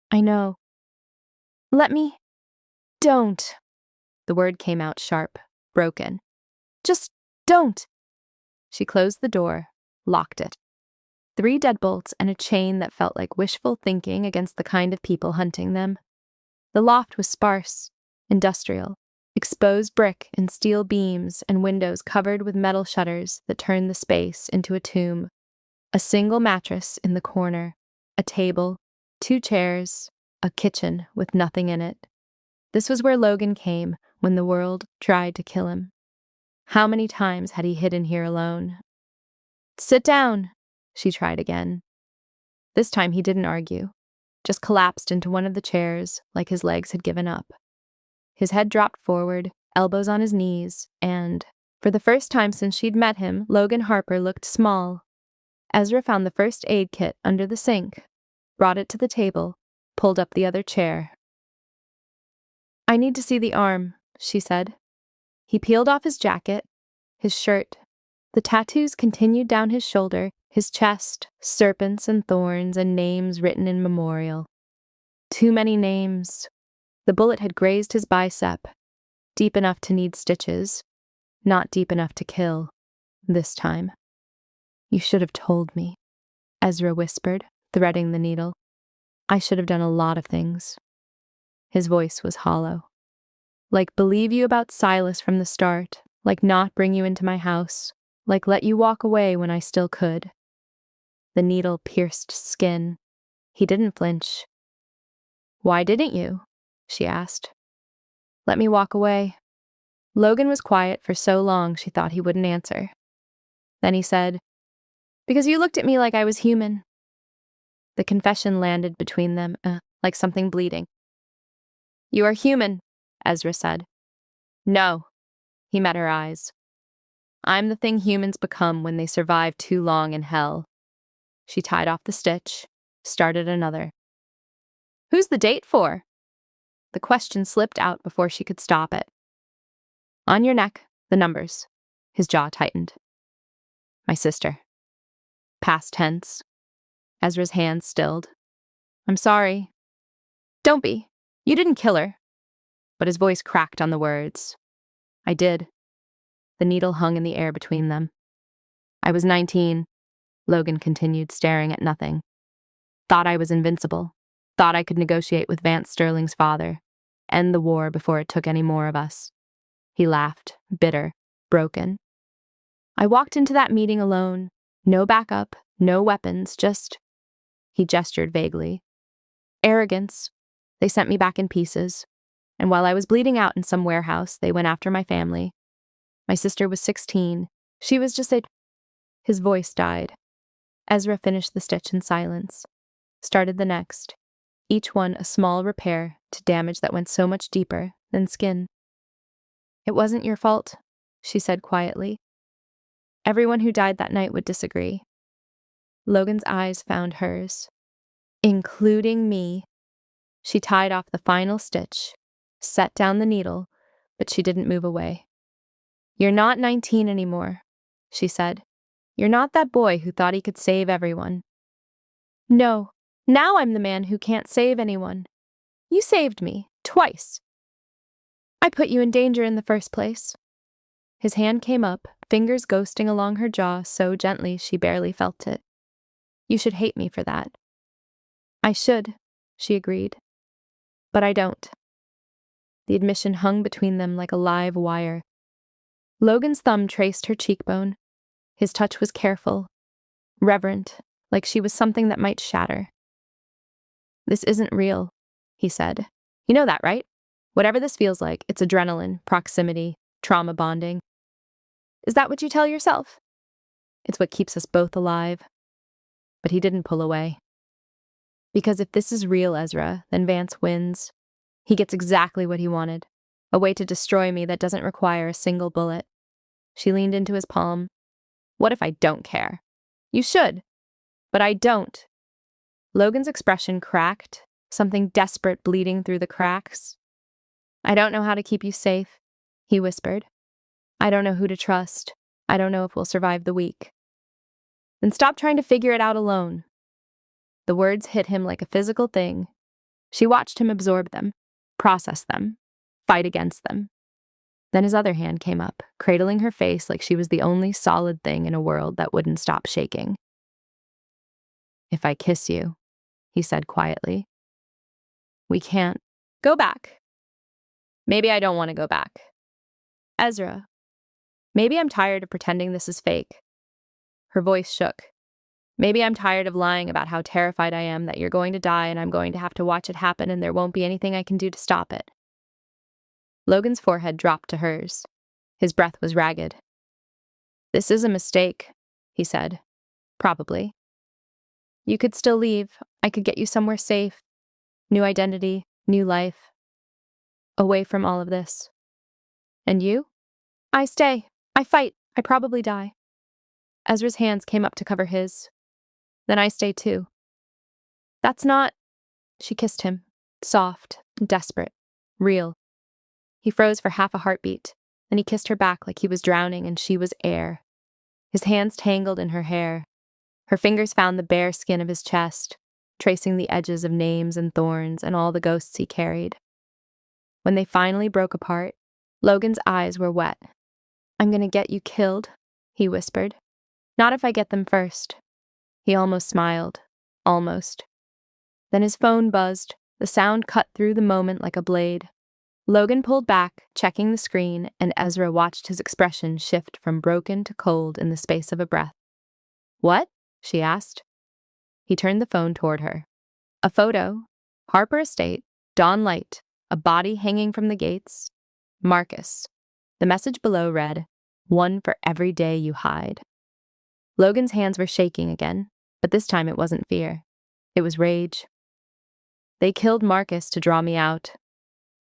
I know. Let me. Don't. The word came out sharp, broken. Just don't. She closed the door, locked it. 3 deadbolts and a chain that felt like wishful thinking against the kind of people hunting them. The loft was sparse, industrial, exposed brick and steel beams and windows covered with metal shutters that turned the space into a tomb. A single mattress in the corner, a table, 2 chairs, a kitchen with nothing in it. This was where Logan came when the world tried to kill him. How many times had he hidden here alone? Sit down, she tried again. This time he didn't argue, just collapsed into one of the chairs like his legs had given up. His head dropped forward, elbows on his knees, and, for the first time since she'd met him, Logan Harper looked small. Ezra found the first aid kit under the sink, brought it to the table, pulled up the other chair. I need to see the arm, she said. He peeled off his jacket, his shirt. The tattoos continued down his shoulder, his chest, serpents and thorns and names written in memorial. Too many names. The bullet had grazed his bicep, deep enough to need stitches, not deep enough to kill, this time. You should have told me, Ezra whispered, threading the needle. I should have done a lot of things. His voice was hollow. Like believe you about Silas from the start, like not bring you into my house, like let you walk away when I still could. The needle pierced skin. He didn't flinch. Why didn't you? She asked. Let me walk away. Logan was quiet for so long she thought he wouldn't answer. Then he said, because you looked at me like I was human. The confession landed between them, like something bleeding. You are human, Ezra said. No, he met her eyes. I'm the thing humans become when they survive too long in hell. She tied off the stitch, started another. Who's the date for? The question slipped out before she could stop it. On your neck, the numbers. His jaw tightened. My sister. Past tense. Ezra's hands stilled. I'm sorry. Don't be. You didn't kill her. But his voice cracked on the words. I did. The needle hung in the air between them. I was 19, Logan continued, staring at nothing. Thought I was invincible. Thought I could negotiate with Vance Sterling's father. End the war before it took any more of us. He laughed, bitter, broken. I walked into that meeting alone. No backup, no weapons, just He gestured vaguely. Arrogance. They sent me back in pieces. And while I was bleeding out in some warehouse, they went after my family. My sister was 16. She was just a... His voice died. Ezra finished the stitch in silence. Started the next. Each one a small repair to damage that went so much deeper than skin. It wasn't your fault, she said quietly. Everyone who died that night would disagree. Logan's eyes found hers. Including me. She tied off the final stitch, set down the needle, but she didn't move away. You're not 19 anymore, she said. You're not that boy who thought he could save everyone. No, now I'm the man who can't save anyone. You saved me, twice. I put you in danger in the first place. His hand came up, fingers ghosting along her jaw so gently she barely felt it. You should hate me for that. I should, she agreed. But I don't. The admission hung between them like a live wire. Logan's thumb traced her cheekbone. His touch was careful, reverent, like she was something that might shatter. This isn't real, he said. You know that, right? Whatever this feels like, it's adrenaline, proximity, trauma bonding. Is that what you tell yourself? It's what keeps us both alive. But he didn't pull away. Because if this is real, Ezra, then Vance wins. He gets exactly what he wanted. A way to destroy me that doesn't require a single bullet. She leaned into his palm. What if I don't care? You should. But I don't. Logan's expression cracked, something desperate bleeding through the cracks. I don't know how to keep you safe, he whispered. I don't know who to trust. I don't know if we'll survive the week. Then stop trying to figure it out alone. The words hit him like a physical thing. She watched him absorb them, process them, fight against them. Then his other hand came up, cradling her face like she was the only solid thing in a world that wouldn't stop shaking. If I kiss you, he said quietly. We can't. Go back. Maybe I don't want to go back. Ezra, maybe I'm tired of pretending this is fake. Her voice shook. Maybe I'm tired of lying about how terrified I am that you're going to die and I'm going to have to watch it happen and there won't be anything I can do to stop it. Logan's forehead dropped to hers. His breath was ragged. This is a mistake, he said. Probably. You could still leave. I could get you somewhere safe. New identity, new life. Away from all of this. And you? I stay. I fight. I probably die. Ezra's hands came up to cover his. Then I stay too. That's not... She kissed him. Soft, desperate, real. He froze for half a heartbeat. Then he kissed her back like he was drowning and she was air. His hands tangled in her hair. Her fingers found the bare skin of his chest, tracing the edges of names and thorns and all the ghosts he carried. When they finally broke apart, Logan's eyes were wet. I'm gonna get you killed, he whispered. Not if I get them first. He almost smiled. Almost. Then his phone buzzed. The sound cut through the moment like a blade. Logan pulled back, checking the screen, and Ezra watched his expression shift from broken to cold in the space of a breath. What? She asked. He turned the phone toward her. A photo. Harper Estate. Dawn light. A body hanging from the gates. Marcus. The message below read, "One for every day you hide." Logan's hands were shaking again, but this time it wasn't fear. It was rage. They killed Marcus to draw me out,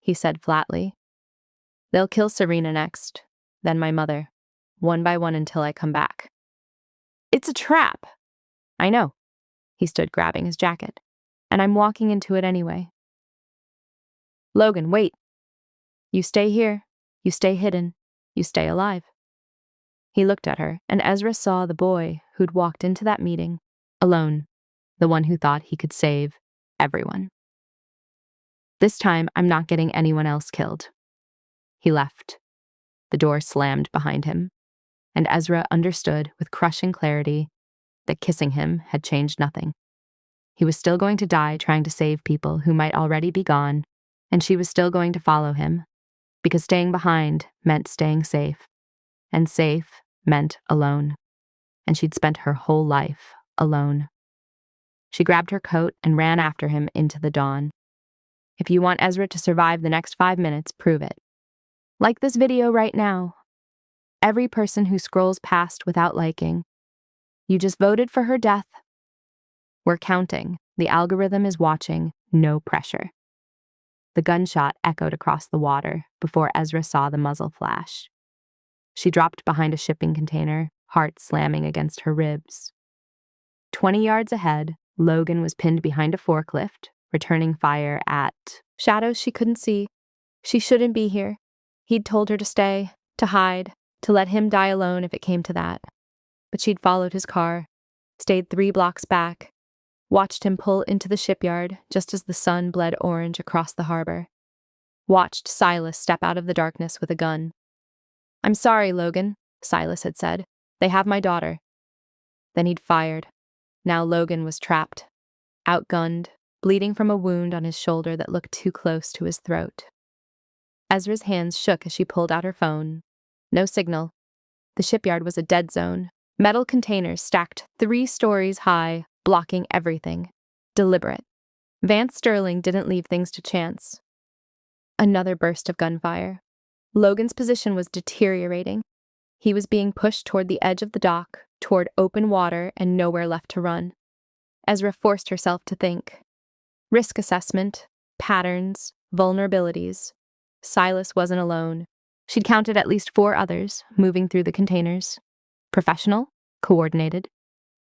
he said flatly. They'll kill Serena next, then my mother, one by one until I come back. It's a trap. I know. He stood grabbing his jacket, and I'm walking into it anyway. Logan, wait. You stay here. You stay hidden. You stay alive. He looked at her, and Ezra saw the boy who'd walked into that meeting, alone, the one who thought he could save everyone. This time, I'm not getting anyone else killed. He left. The door slammed behind him, and Ezra understood with crushing clarity that kissing him had changed nothing. He was still going to die trying to save people who might already be gone, and she was still going to follow him, because staying behind meant staying safe, and safe meant alone, and she'd spent her whole life alone. She grabbed her coat and ran after him into the dawn. If you want Ezra to survive the next 5 minutes, prove it. Like this video right now. Every person who scrolls past without liking. You just voted for her death. We're counting. The algorithm is watching. No pressure. The gunshot echoed across the water before Ezra saw the muzzle flash. She dropped behind a shipping container, heart slamming against her ribs. 20 yards ahead, Logan was pinned behind a forklift, returning fire at shadows she couldn't see. She shouldn't be here. He'd told her to stay, to hide, to let him die alone if it came to that. But she'd followed his car, stayed 3 blocks back, watched him pull into the shipyard just as the sun bled orange across the harbor. Watched Silas step out of the darkness with a gun. "I'm sorry, Logan," Silas had said. "They have my daughter." Then he'd fired. Now Logan was trapped, outgunned, bleeding from a wound on his shoulder that looked too close to his throat. Ezra's hands shook as she pulled out her phone. No signal. The shipyard was a dead zone. Metal containers stacked 3 stories high, blocking everything. Deliberate. Vance Sterling didn't leave things to chance. Another burst of gunfire. Logan's position was deteriorating. He was being pushed toward the edge of the dock, toward open water and nowhere left to run. Ezra forced herself to think. Risk assessment, patterns, vulnerabilities. Silas wasn't alone. She'd counted at least 4 others moving through the containers. Professional, coordinated,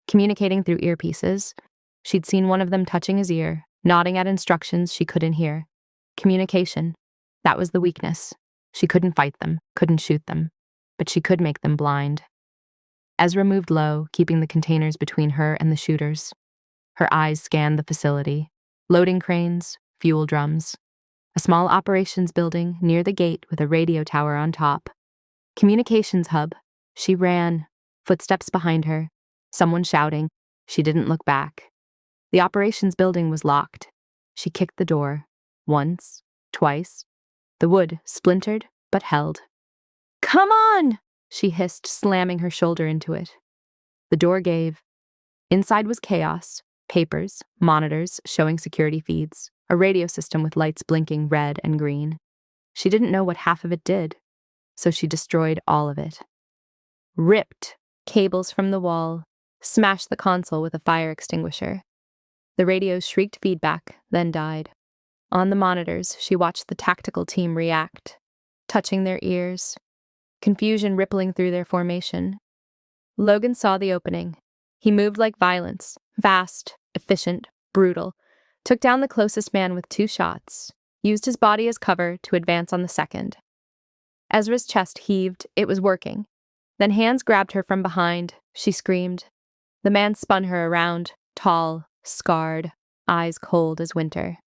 communicating through earpieces. She'd seen one of them touching his ear, nodding at instructions she couldn't hear. Communication. That was the weakness. She couldn't fight them, couldn't shoot them, but she could make them blind. Ezra moved low, keeping the containers between her and the shooters. Her eyes scanned the facility. Loading cranes, fuel drums. A small operations building near the gate with a radio tower on top. Communications hub. She ran, footsteps behind her. Someone shouting. She didn't look back. The operations building was locked. She kicked the door. Once, twice. The wood splintered, but held. "Come on!" she hissed, slamming her shoulder into it. The door gave. Inside was chaos. Papers, monitors showing security feeds, a radio system with lights blinking red and green. She didn't know what half of it did, so she destroyed all of it. Ripped cables from the wall, smashed the console with a fire extinguisher. The radios shrieked feedback, then died. On the monitors, she watched the tactical team react, touching their ears, confusion rippling through their formation. Logan saw the opening. He moved like violence, fast, efficient, brutal, took down the closest man with 2 shots, used his body as cover to advance on the second. Ezra's chest heaved. It was working. Then hands grabbed her from behind. She screamed. The man spun her around, tall, scarred, eyes cold as winter.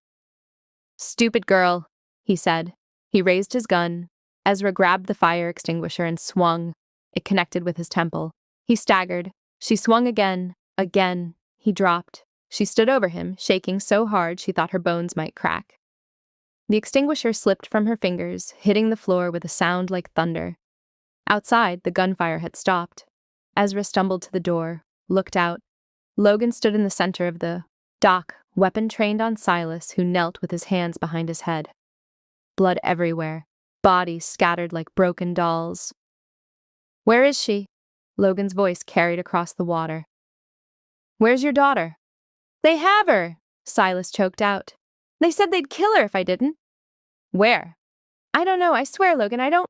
"Stupid girl," he said. He raised his gun. Ezra grabbed the fire extinguisher and swung. It connected with his temple. He staggered. She swung again. Again. He dropped. She stood over him, shaking so hard she thought her bones might crack. The extinguisher slipped from her fingers, hitting the floor with a sound like thunder. Outside, the gunfire had stopped. Ezra stumbled to the door, looked out. Logan stood in the center of the dock, weapon trained on Silas, who knelt with his hands behind his head. Blood everywhere, bodies scattered like broken dolls. "Where is she?" Logan's voice carried across the water. "Where's your daughter?" "They have her," Silas choked out. "They said they'd kill her if I didn't." "Where?" "I don't know, I swear, Logan, I don't—"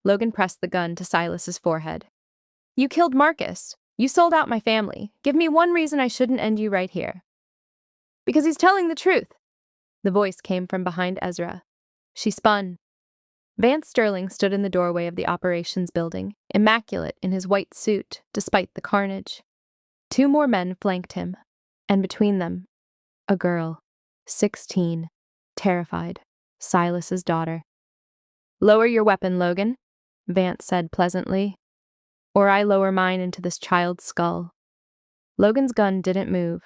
Logan pressed the gun to Silas's forehead. "You killed Marcus. You sold out my family. Give me one reason I shouldn't end you right here." "Because he's telling the truth." The voice came from behind Ezra. She spun. Vance Sterling stood in the doorway of the operations building, immaculate in his white suit, despite the carnage. 2 more men flanked him, and between them, a girl, 16, terrified, Silas's daughter. "Lower your weapon, Logan," Vance said pleasantly, "or I lower mine into this child's skull." Logan's gun didn't move,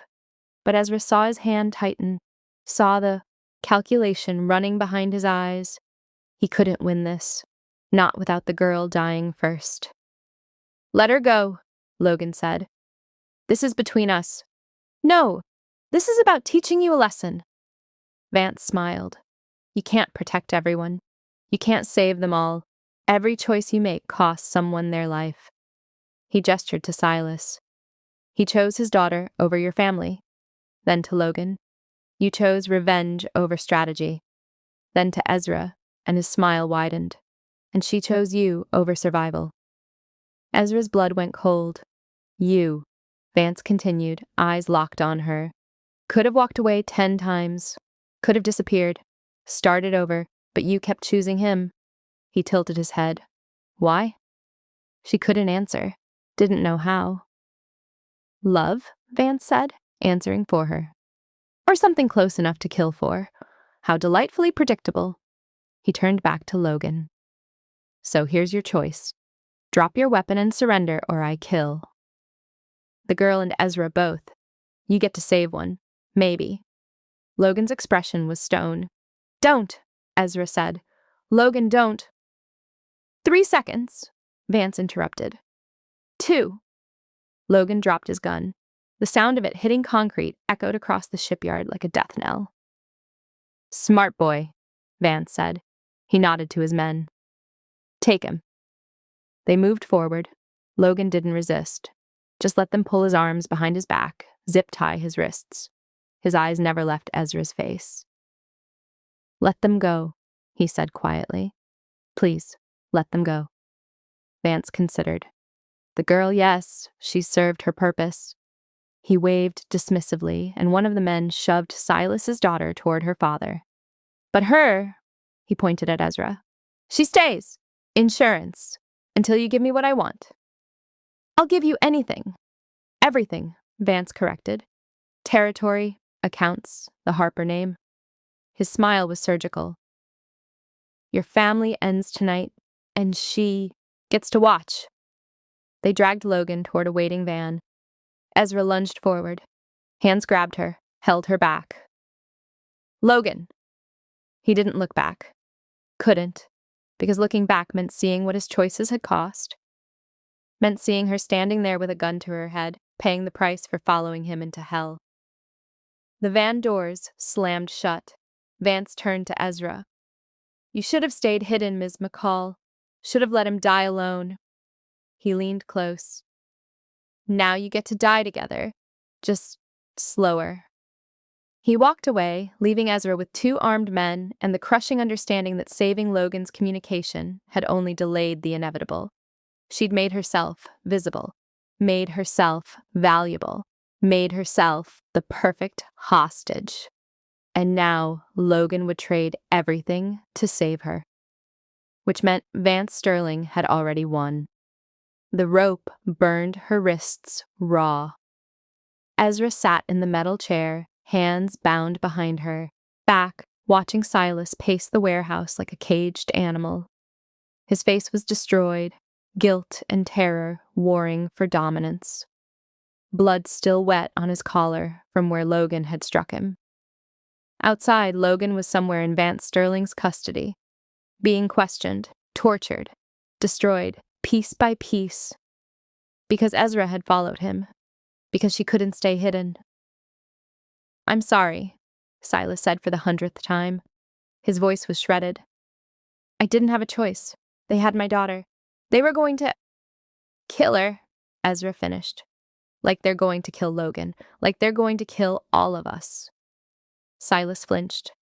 but Ezra saw his hand tighten, saw the calculation running behind his eyes. He couldn't win this, not without the girl dying first. "Let her go," Logan said. "This is between us." No, this is about teaching you a lesson. Vance smiled. You can't protect everyone. You can't save them all. Every choice you make costs someone their life. He gestured to Silas. He chose his daughter over your family. Then to Logan. You chose revenge over strategy. Then to Ezra, and his smile widened. And she chose you over survival. Ezra's blood went cold. You, Vance continued, eyes locked on her. Could have walked away 10 times. Could have disappeared. Started over, but you kept choosing him. He tilted his head. Why? She couldn't answer. Didn't know how. Love, Vance said, answering for her. Or something close enough to kill for. How delightfully predictable. He turned back to Logan. So here's your choice. Drop your weapon and surrender, or I kill. The girl and Ezra both. You get to save one. Maybe. Logan's expression was stone. Don't, Ezra said. Logan, don't. 3 seconds, Vance interrupted. 2. Logan dropped his gun. The sound of it hitting concrete echoed across the shipyard like a death knell. Smart boy, Vance said. He nodded to his men. Take him. They moved forward. Logan didn't resist. Just let them pull his arms behind his back, zip-tie his wrists. His eyes never left Ezra's face. Let them go, he said quietly. Please, let them go. Vance considered. The girl, yes, she served her purpose. He waved dismissively, and one of the men shoved Silas's daughter toward her father. But her, he pointed at Ezra, she stays. Insurance. Until you give me what I want. I'll give you anything. Everything, Vance corrected. Territory, accounts, the Harper name. His smile was surgical. Your family ends tonight, and she gets to watch. They dragged Logan toward a waiting van. Ezra lunged forward. Hands grabbed her, held her back. Logan! He didn't look back. Couldn't, because looking back meant seeing what his choices had cost. Meant seeing her standing there with a gun to her head, paying the price for following him into hell. The van doors slammed shut. Vance turned to Ezra. You should have stayed hidden, Ms. McCall. Should have let him die alone. He leaned close. Now you get to die together. Just slower. He walked away, leaving Ezra with 2 armed men and the crushing understanding that saving Logan's communication had only delayed the inevitable. She'd made herself visible, made herself valuable, made herself the perfect hostage. And now Logan would trade everything to save her. Which meant Vance Sterling had already won. The rope burned her wrists raw. Ezra sat in the metal chair, hands bound behind her, back, watching Silas pace the warehouse like a caged animal. His face was destroyed, guilt and terror warring for dominance. Blood still wet on his collar from where Logan had struck him. Outside, Logan was somewhere in Vance Sterling's custody, being questioned, tortured, destroyed, piece by piece. Because Ezra had followed him. Because she couldn't stay hidden. I'm sorry, Silas said for the 100th time. His voice was shredded. I didn't have a choice. They had my daughter. They were going to kill her, Ezra finished. Like they're going to kill Logan. Like they're going to kill all of us. Silas flinched.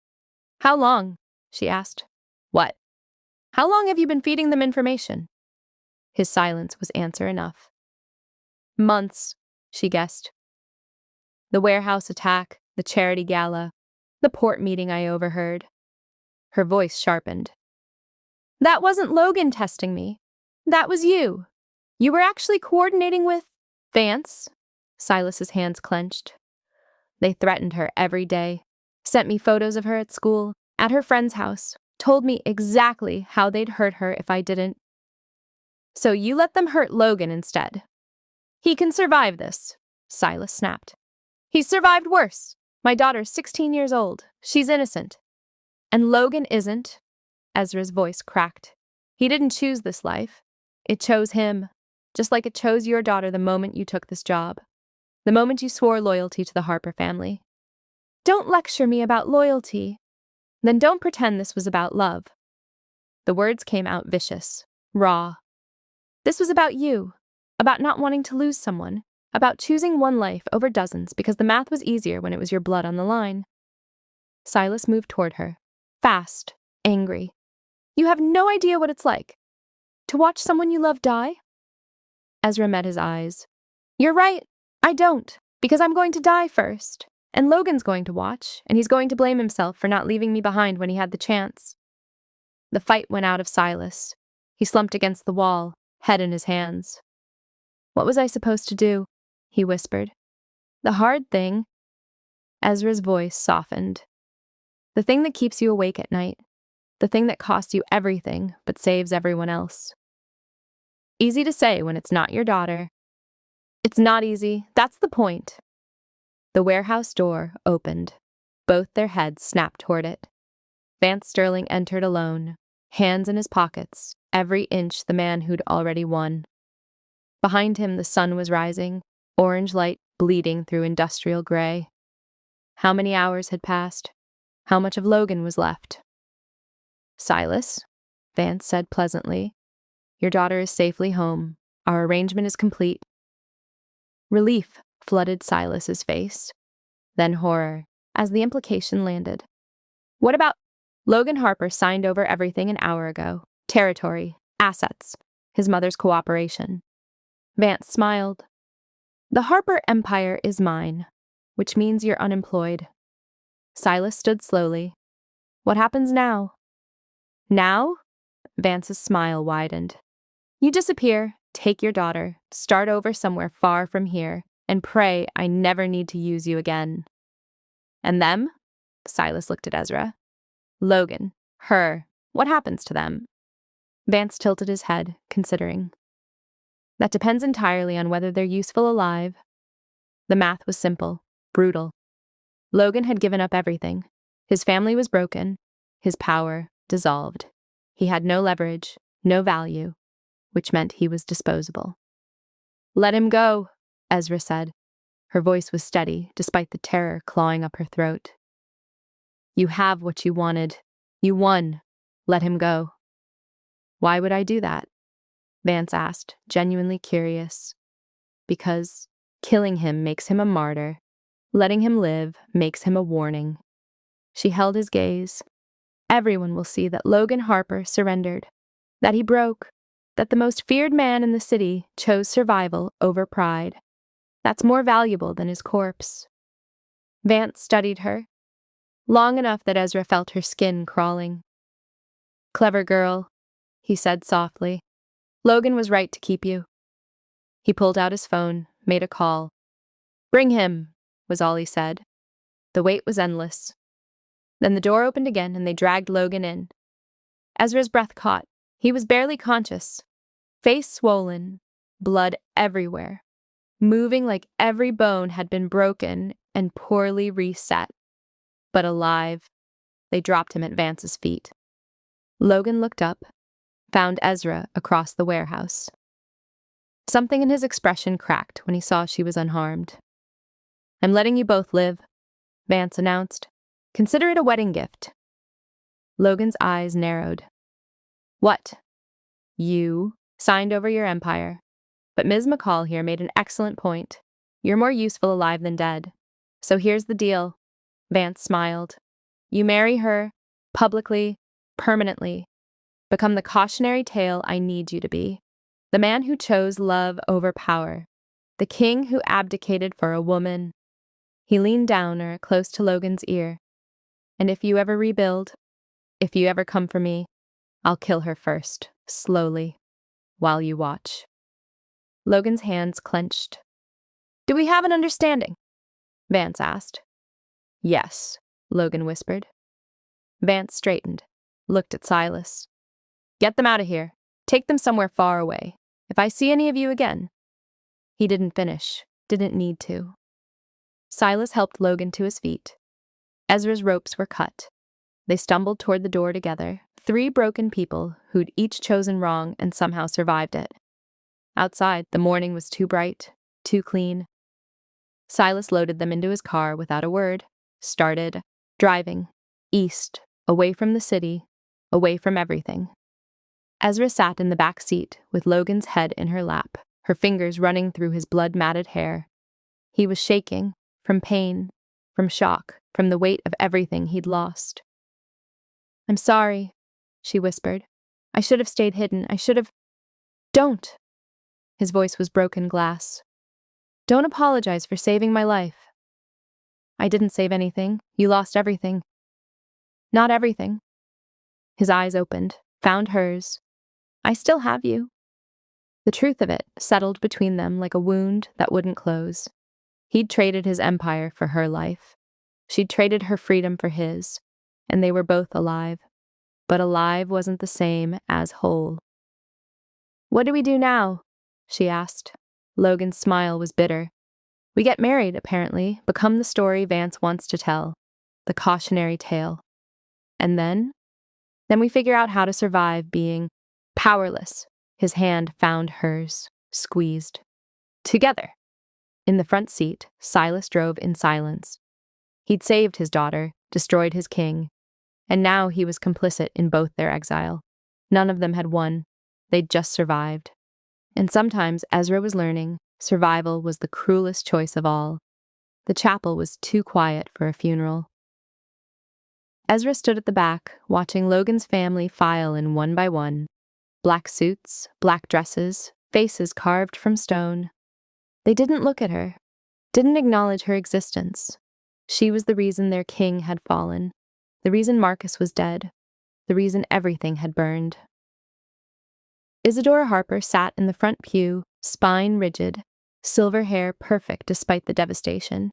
How long? She asked. What? How long have you been feeding them information? His silence was answer enough. Months, she guessed. The warehouse attack, the charity gala, the port meeting I overheard. Her voice sharpened. That wasn't Logan testing me. That was you. You were actually coordinating with Vance. Silas's hands clenched. They threatened her every day, sent me photos of her at school, at her friend's house, told me exactly how they'd hurt her if I didn't. So you let them hurt Logan instead. He can survive this, Silas snapped. He's survived worse. My daughter's 16 years old. She's innocent. And Logan isn't. Ezra's voice cracked. He didn't choose this life. It chose him, just like it chose your daughter the moment you took this job. The moment you swore loyalty to the Harper family. Don't lecture me about loyalty. Then don't pretend this was about love. The words came out vicious, raw. This was about you, about not wanting to lose someone, about choosing one life over dozens because the math was easier when it was your blood on the line. Silas moved toward her, fast, angry. You have no idea what it's like. To watch someone you love die? Ezra met his eyes. You're right, I don't, because I'm going to die first. And Logan's going to watch, and he's going to blame himself for not leaving me behind when he had the chance. The fight went out of Silas. He slumped against the wall, head in his hands. What was I supposed to do? He whispered. The hard thing. Ezra's voice softened. The thing that keeps you awake at night. The thing that costs you everything, but saves everyone else. Easy to say when it's not your daughter. It's not easy, that's the point. The warehouse door opened. Both their heads snapped toward it. Vance Sterling entered alone, hands in his pockets, every inch the man who'd already won. Behind him the sun was rising, orange light bleeding through industrial gray. How many hours had passed? How much of Logan was left? Silas, Vance said pleasantly, your daughter is safely home. Our arrangement is complete. Relief flooded Silas's face, then horror, as the implication landed. What about Logan Harper signed over everything an hour ago? Territory, assets, his mother's cooperation. Vance smiled. The Harper empire is mine, which means you're unemployed. Silas stood slowly. What happens now? Now? Vance's smile widened. You disappear, take your daughter, start over somewhere far from here, and pray I never need to use you again. And them? Silas looked at Ezra. Logan, her, what happens to them? Vance tilted his head, considering. That depends entirely on whether they're useful alive. The math was simple, brutal. Logan had given up everything. His family was broken, his power dissolved. He had no leverage, no value, which meant he was disposable. Let him go, Ezra said. Her voice was steady, despite the terror clawing up her throat. You have what you wanted. You won. Let him go. Why would I do that? Vance asked, genuinely curious. Because killing him makes him a martyr. Letting him live makes him a warning. She held his gaze. Everyone will see that Logan Harper surrendered, that he broke, that the most feared man in the city chose survival over pride. That's more valuable than his corpse. Vance studied her, long enough that Ezra felt her skin crawling. Clever girl, he said softly. Logan was right to keep you. He pulled out his phone, made a call. Bring him, was all he said. The wait was endless. Then the door opened again and they dragged Logan in. Ezra's breath caught. He was barely conscious. Face swollen, blood everywhere, moving like every bone had been broken and poorly reset. But alive, they dropped him at Vance's feet. Logan looked up, found Ezra across the warehouse. Something in his expression cracked when he saw she was unharmed. I'm letting you both live, Vance announced. Consider it a wedding gift. Logan's eyes narrowed. What? You signed over your empire. But Ms. McCall here made an excellent point. You're more useful alive than dead. So here's the deal. Vance smiled. You marry her, publicly, permanently. Become the cautionary tale I need you to be. The man who chose love over power. The king who abdicated for a woman. He leaned down her close to Logan's ear. And if you ever rebuild, if you ever come for me, I'll kill her first, slowly, while you watch. Logan's hands clenched. Do we have an understanding? Vance asked. Yes, Logan whispered. Vance straightened, looked at Silas. Get them out of here. Take them somewhere far away. If I see any of you again. He didn't finish, didn't need to. Silas helped Logan to his feet. Ezra's ropes were cut. They stumbled toward the door together, 3 broken people who'd each chosen wrong and somehow survived it. Outside, the morning was too bright, too clean. Silas loaded them into his car without a word, started driving east, away from the city, away from everything. Ezra sat in the back seat with Logan's head in her lap, her fingers running through his blood-matted hair. He was shaking, from pain, from shock, from the weight of everything he'd lost. "I'm sorry," she whispered. "I should have stayed hidden. I should have—" "Don't!" His voice was broken glass. "Don't apologize for saving my life." "I didn't save anything. You lost everything." "Not everything." His eyes opened, found hers. "I still have you." The truth of it settled between them like a wound that wouldn't close. He'd traded his empire for her life. She'd traded her freedom for his, and they were both alive. But alive wasn't the same as whole. "What do we do now?" she asked. Logan's smile was bitter. "We get married, apparently, become the story Vance wants to tell, the cautionary tale. And then we figure out how to survive being powerless." His hand found hers, squeezed. "Together." In the front seat, Silas drove in silence. He'd saved his daughter, destroyed his king, and now he was complicit in both their exile. None of them had won. They'd just survived. And sometimes Ezra was learning survival was the cruelest choice of all. The chapel was too quiet for a funeral. Ezra stood at the back, watching Logan's family file in one by one. Black suits, black dresses, faces carved from stone. They didn't look at her, didn't acknowledge her existence. She was the reason their king had fallen, the reason Marcus was dead, the reason everything had burned. Isadora Harper sat in the front pew, spine rigid, silver hair perfect despite the devastation.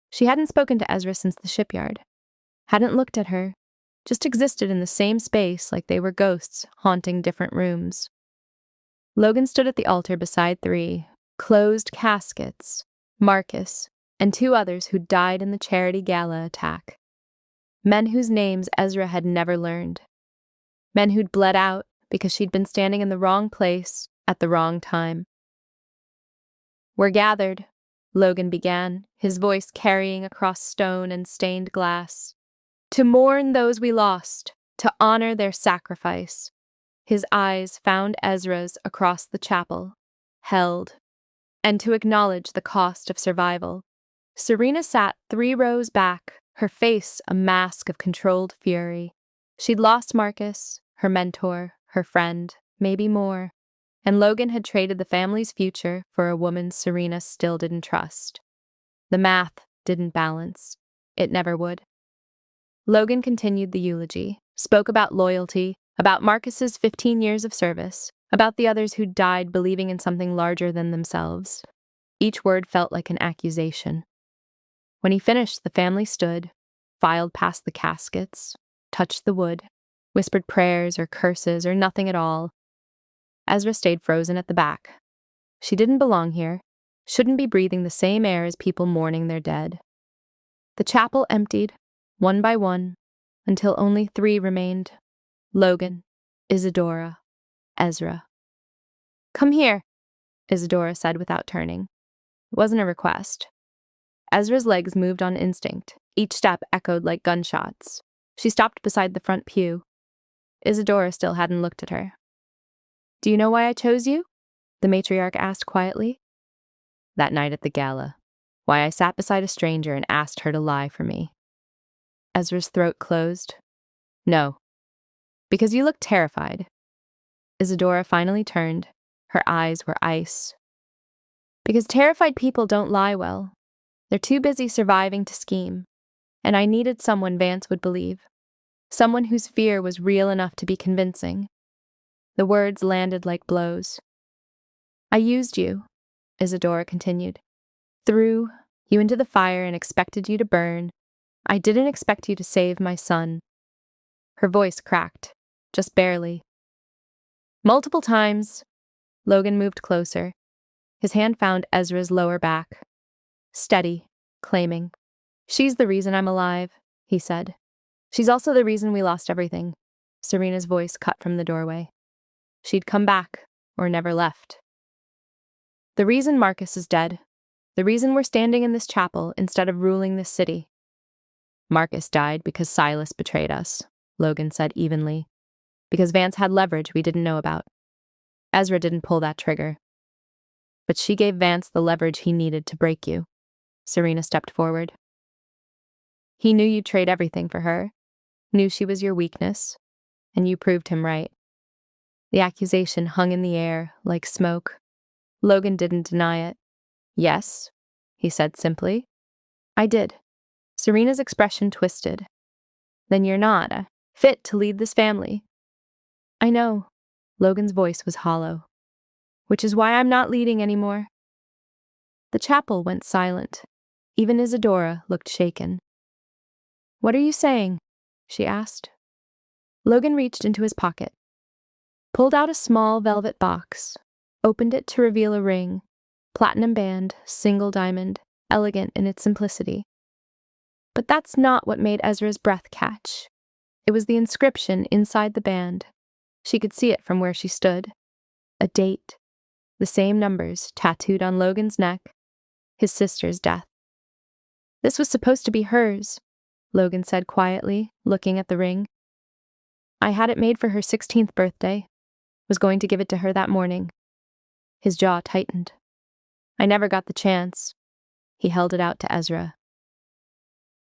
She hadn't spoken to Ezra since the shipyard, hadn't looked at her, just existed in the same space like they were ghosts haunting different rooms. Logan stood at the altar beside 3 closed caskets, Marcus, and 2 others who'd died in the charity gala attack. Men whose names Ezra had never learned. Men who'd bled out because she'd been standing in the wrong place at the wrong time. "We're gathered," Logan began, his voice carrying across stone and stained glass, "to mourn those we lost, to honor their sacrifice." His eyes found Ezra's across the chapel, held, and to acknowledge the cost of survival. Serena sat 3 rows back, her face a mask of controlled fury. She'd lost Marcus, her mentor, her friend, maybe more, and Logan had traded the family's future for a woman Serena still didn't trust. The math didn't balance. It never would. Logan continued the eulogy, spoke about loyalty, about Marcus's 15 years of service, about the others who'd died believing in something larger than themselves. Each word felt like an accusation. When he finished, the family stood, filed past the caskets, touched the wood, whispered prayers or curses or nothing at all. Ezra stayed frozen at the back. She didn't belong here, shouldn't be breathing the same air as people mourning their dead. The chapel emptied, one by one, until only 3 remained: Logan, Isadora, Ezra. "Come here," Isadora said without turning. It wasn't a request. Ezra's legs moved on instinct. Each step echoed like gunshots. She stopped beside the front pew. Isadora still hadn't looked at her. "Do you know why I chose you?" the matriarch asked quietly. "That night at the gala. Why I sat beside a stranger and asked her to lie for me." Ezra's throat closed. "No. Because you looked terrified." Isadora finally turned. Her eyes were ice. "Because terrified people don't lie well. They're too busy surviving to scheme. And I needed someone Vance would believe. Someone whose fear was real enough to be convincing." The words landed like blows. "I used you," Isadora continued. "Threw you into the fire and expected you to burn. I didn't expect you to save my son." Her voice cracked, just barely. "Multiple times." Logan moved closer. His hand found Ezra's lower back. Steady, claiming. "She's the reason I'm alive," he said. "She's also the reason we lost everything." Serena's voice cut from the doorway. "She'd come back, or never left." "The reason Marcus is dead," The reason we're standing in this chapel instead of ruling this city. Marcus died because Silas betrayed us, Logan said evenly. Because Vance had leverage we didn't know about. Ezra didn't pull that trigger. But she gave Vance the leverage he needed to break you. Serena stepped forward. He knew you'd trade everything for her, knew she was your weakness, and you proved him right. The accusation hung in the air like smoke. Logan didn't deny it. Yes, he said simply. I did. Serena's expression twisted. Then you're not fit to lead this family. I know. Logan's voice was hollow. Which is why I'm not leading anymore. The chapel went silent. Even Isadora looked shaken. What are you saying? She asked. Logan reached into his pocket, pulled out a small velvet box, opened it to reveal a ring, platinum band, single diamond, elegant in its simplicity. But that's not what made Ezra's breath catch. It was the inscription inside the band. She could see it from where she stood. A date. The same numbers tattooed on Logan's neck. His sister's death. This was supposed to be hers, Logan said quietly, looking at the ring. I had it made for her 16th birthday. Was going to give it to her that morning. His jaw tightened. I never got the chance. He held it out to Ezra.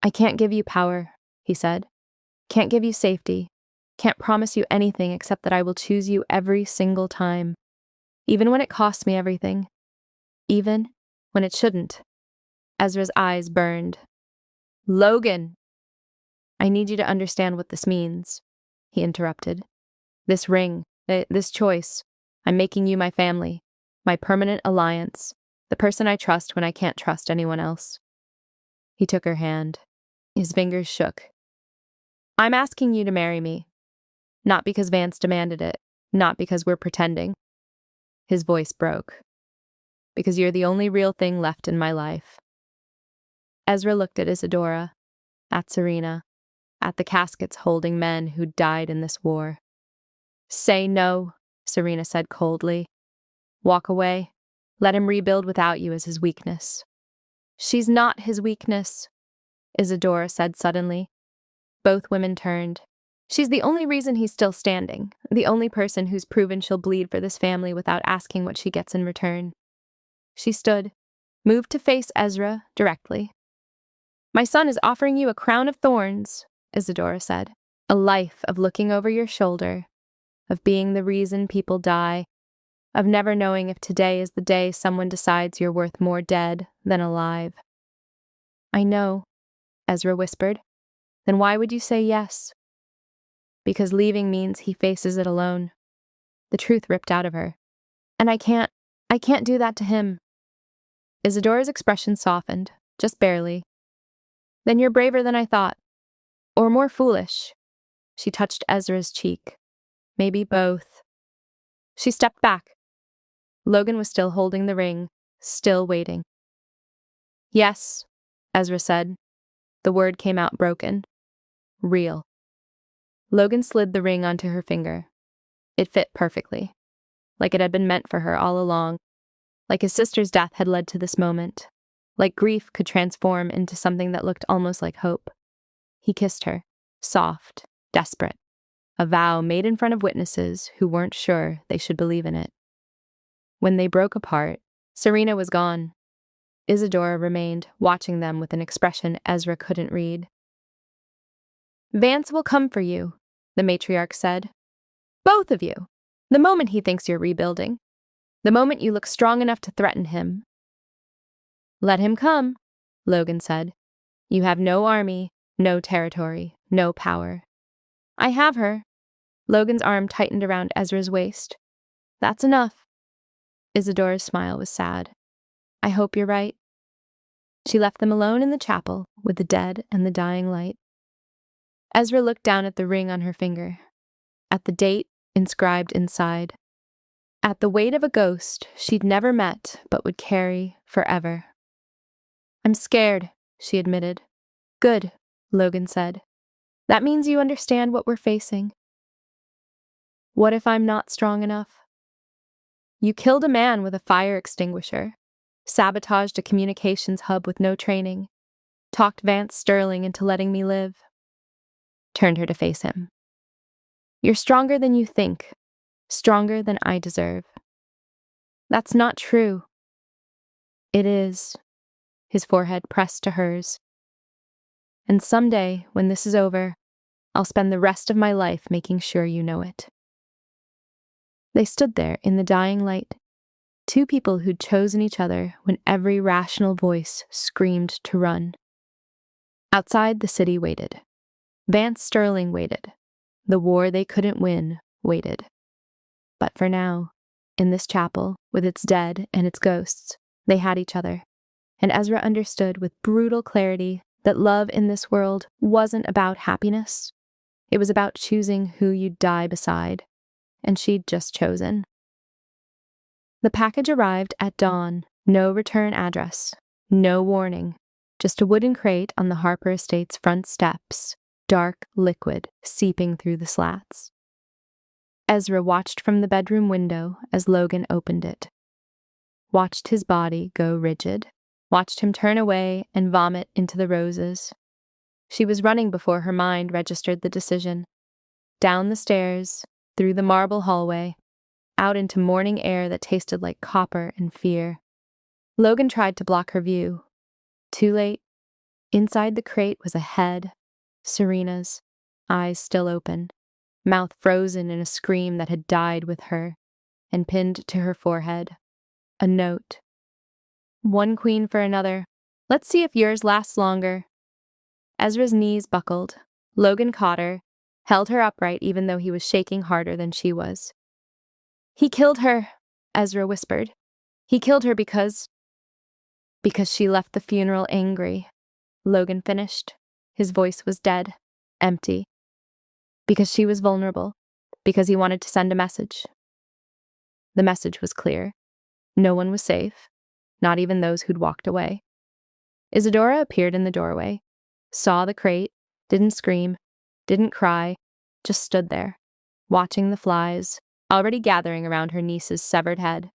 I can't give you power, he said. Can't give you safety. Can't promise you anything except that I will choose you every single time. Even when it costs me everything. Even when it shouldn't. Ezra's eyes burned. Logan! I need you to understand what this means, he interrupted. This ring, this choice. I'm making you my family, my permanent alliance, the person I trust when I can't trust anyone else. He took her hand. His fingers shook. I'm asking you to marry me. Not because Vance demanded it, not because we're pretending. His voice broke. Because you're the only real thing left in my life. Ezra looked at Isadora, at Serena, at the caskets holding men who died in this war. Say no, Serena said coldly. Walk away. Let him rebuild without you as his weakness. She's not his weakness, Isadora said suddenly. Both women turned. She's the only reason he's still standing, the only person who's proven she'll bleed for this family without asking what she gets in return. She stood, moved to face Ezra directly. My son is offering you a crown of thorns, Isadora said. A life of looking over your shoulder, of being the reason people die, of never knowing if today is the day someone decides you're worth more dead than alive. I know, Ezra whispered. Then why would you say yes? Because leaving means he faces it alone. The truth ripped out of her. And I can't do that to him. Isadora's expression softened, just barely. Then you're braver than I thought. Or more foolish. She touched Ezra's cheek. Maybe both. She stepped back. Logan was still holding the ring, still waiting. Yes, Ezra said. The word came out broken. Real. Logan slid the ring onto her finger. It fit perfectly. Like it had been meant for her all along. Like his sister's death had led to this moment. Like grief could transform into something that looked almost like hope. He kissed her, soft, desperate. A vow made in front of witnesses who weren't sure they should believe in it. When they broke apart, Serena was gone. Isadora remained, watching them with an expression Ezra couldn't read. Vance will come for you, the matriarch said. Both of you. The moment he thinks you're rebuilding. The moment you look strong enough to threaten him. Let him come, Logan said. You have no army, no territory, no power. I have her. Logan's arm tightened around Ezra's waist. That's enough. Isadora's smile was sad. I hope you're right. She left them alone in the chapel with the dead and the dying light. Ezra looked down at the ring on her finger, at the date inscribed inside, at the weight of a ghost she'd never met but would carry forever. I'm scared, she admitted. Good, Logan said. That means you understand what we're facing. What if I'm not strong enough? You killed a man with a fire extinguisher. sabotaged a communications hub with no training, talked Vance Sterling into letting me live. Turned her to face him. You're stronger than you think, stronger than I deserve. That's not true. It is. His forehead pressed to hers. And someday, when this is over, I'll spend the rest of my life making sure you know it. They stood there in the dying light, two people who'd chosen each other when every rational voice screamed to run. Outside, the city waited. Vance Sterling waited. The war they couldn't win waited. But for now, in this chapel, with its dead and its ghosts, they had each other. And Ezra understood with brutal clarity that love in this world wasn't about happiness. It was about choosing who you'd die beside. And she'd just chosen. The package arrived at dawn. No return address. No warning. Just a wooden crate on the Harper estate's front steps. Dark liquid seeping through the slats. Ezra watched from the bedroom window as Logan opened it. Watched his body go rigid. Watched him turn away and vomit into the roses. She was running before her mind registered the decision. Down the stairs, through the marble hallway, out into morning air that tasted like copper and fear. Logan tried to block her view. Too late. Inside the crate was a head, Serena's, eyes still open, mouth frozen in a scream that had died with her, and pinned to her forehead. A note. One queen for another. Let's see if yours lasts longer. Ezra's knees buckled. Logan caught her, held her upright even though he was shaking harder than she was. He killed her, Ezra whispered. He killed her because she left the funeral angry. Logan finished. His voice was dead, empty. Because she was vulnerable. Because he wanted to send a message. The message was clear. No one was safe, not even those who'd walked away. Isadora appeared in the doorway, saw the crate, didn't scream, didn't cry, just stood there, watching the flies, already gathering around her niece's severed head.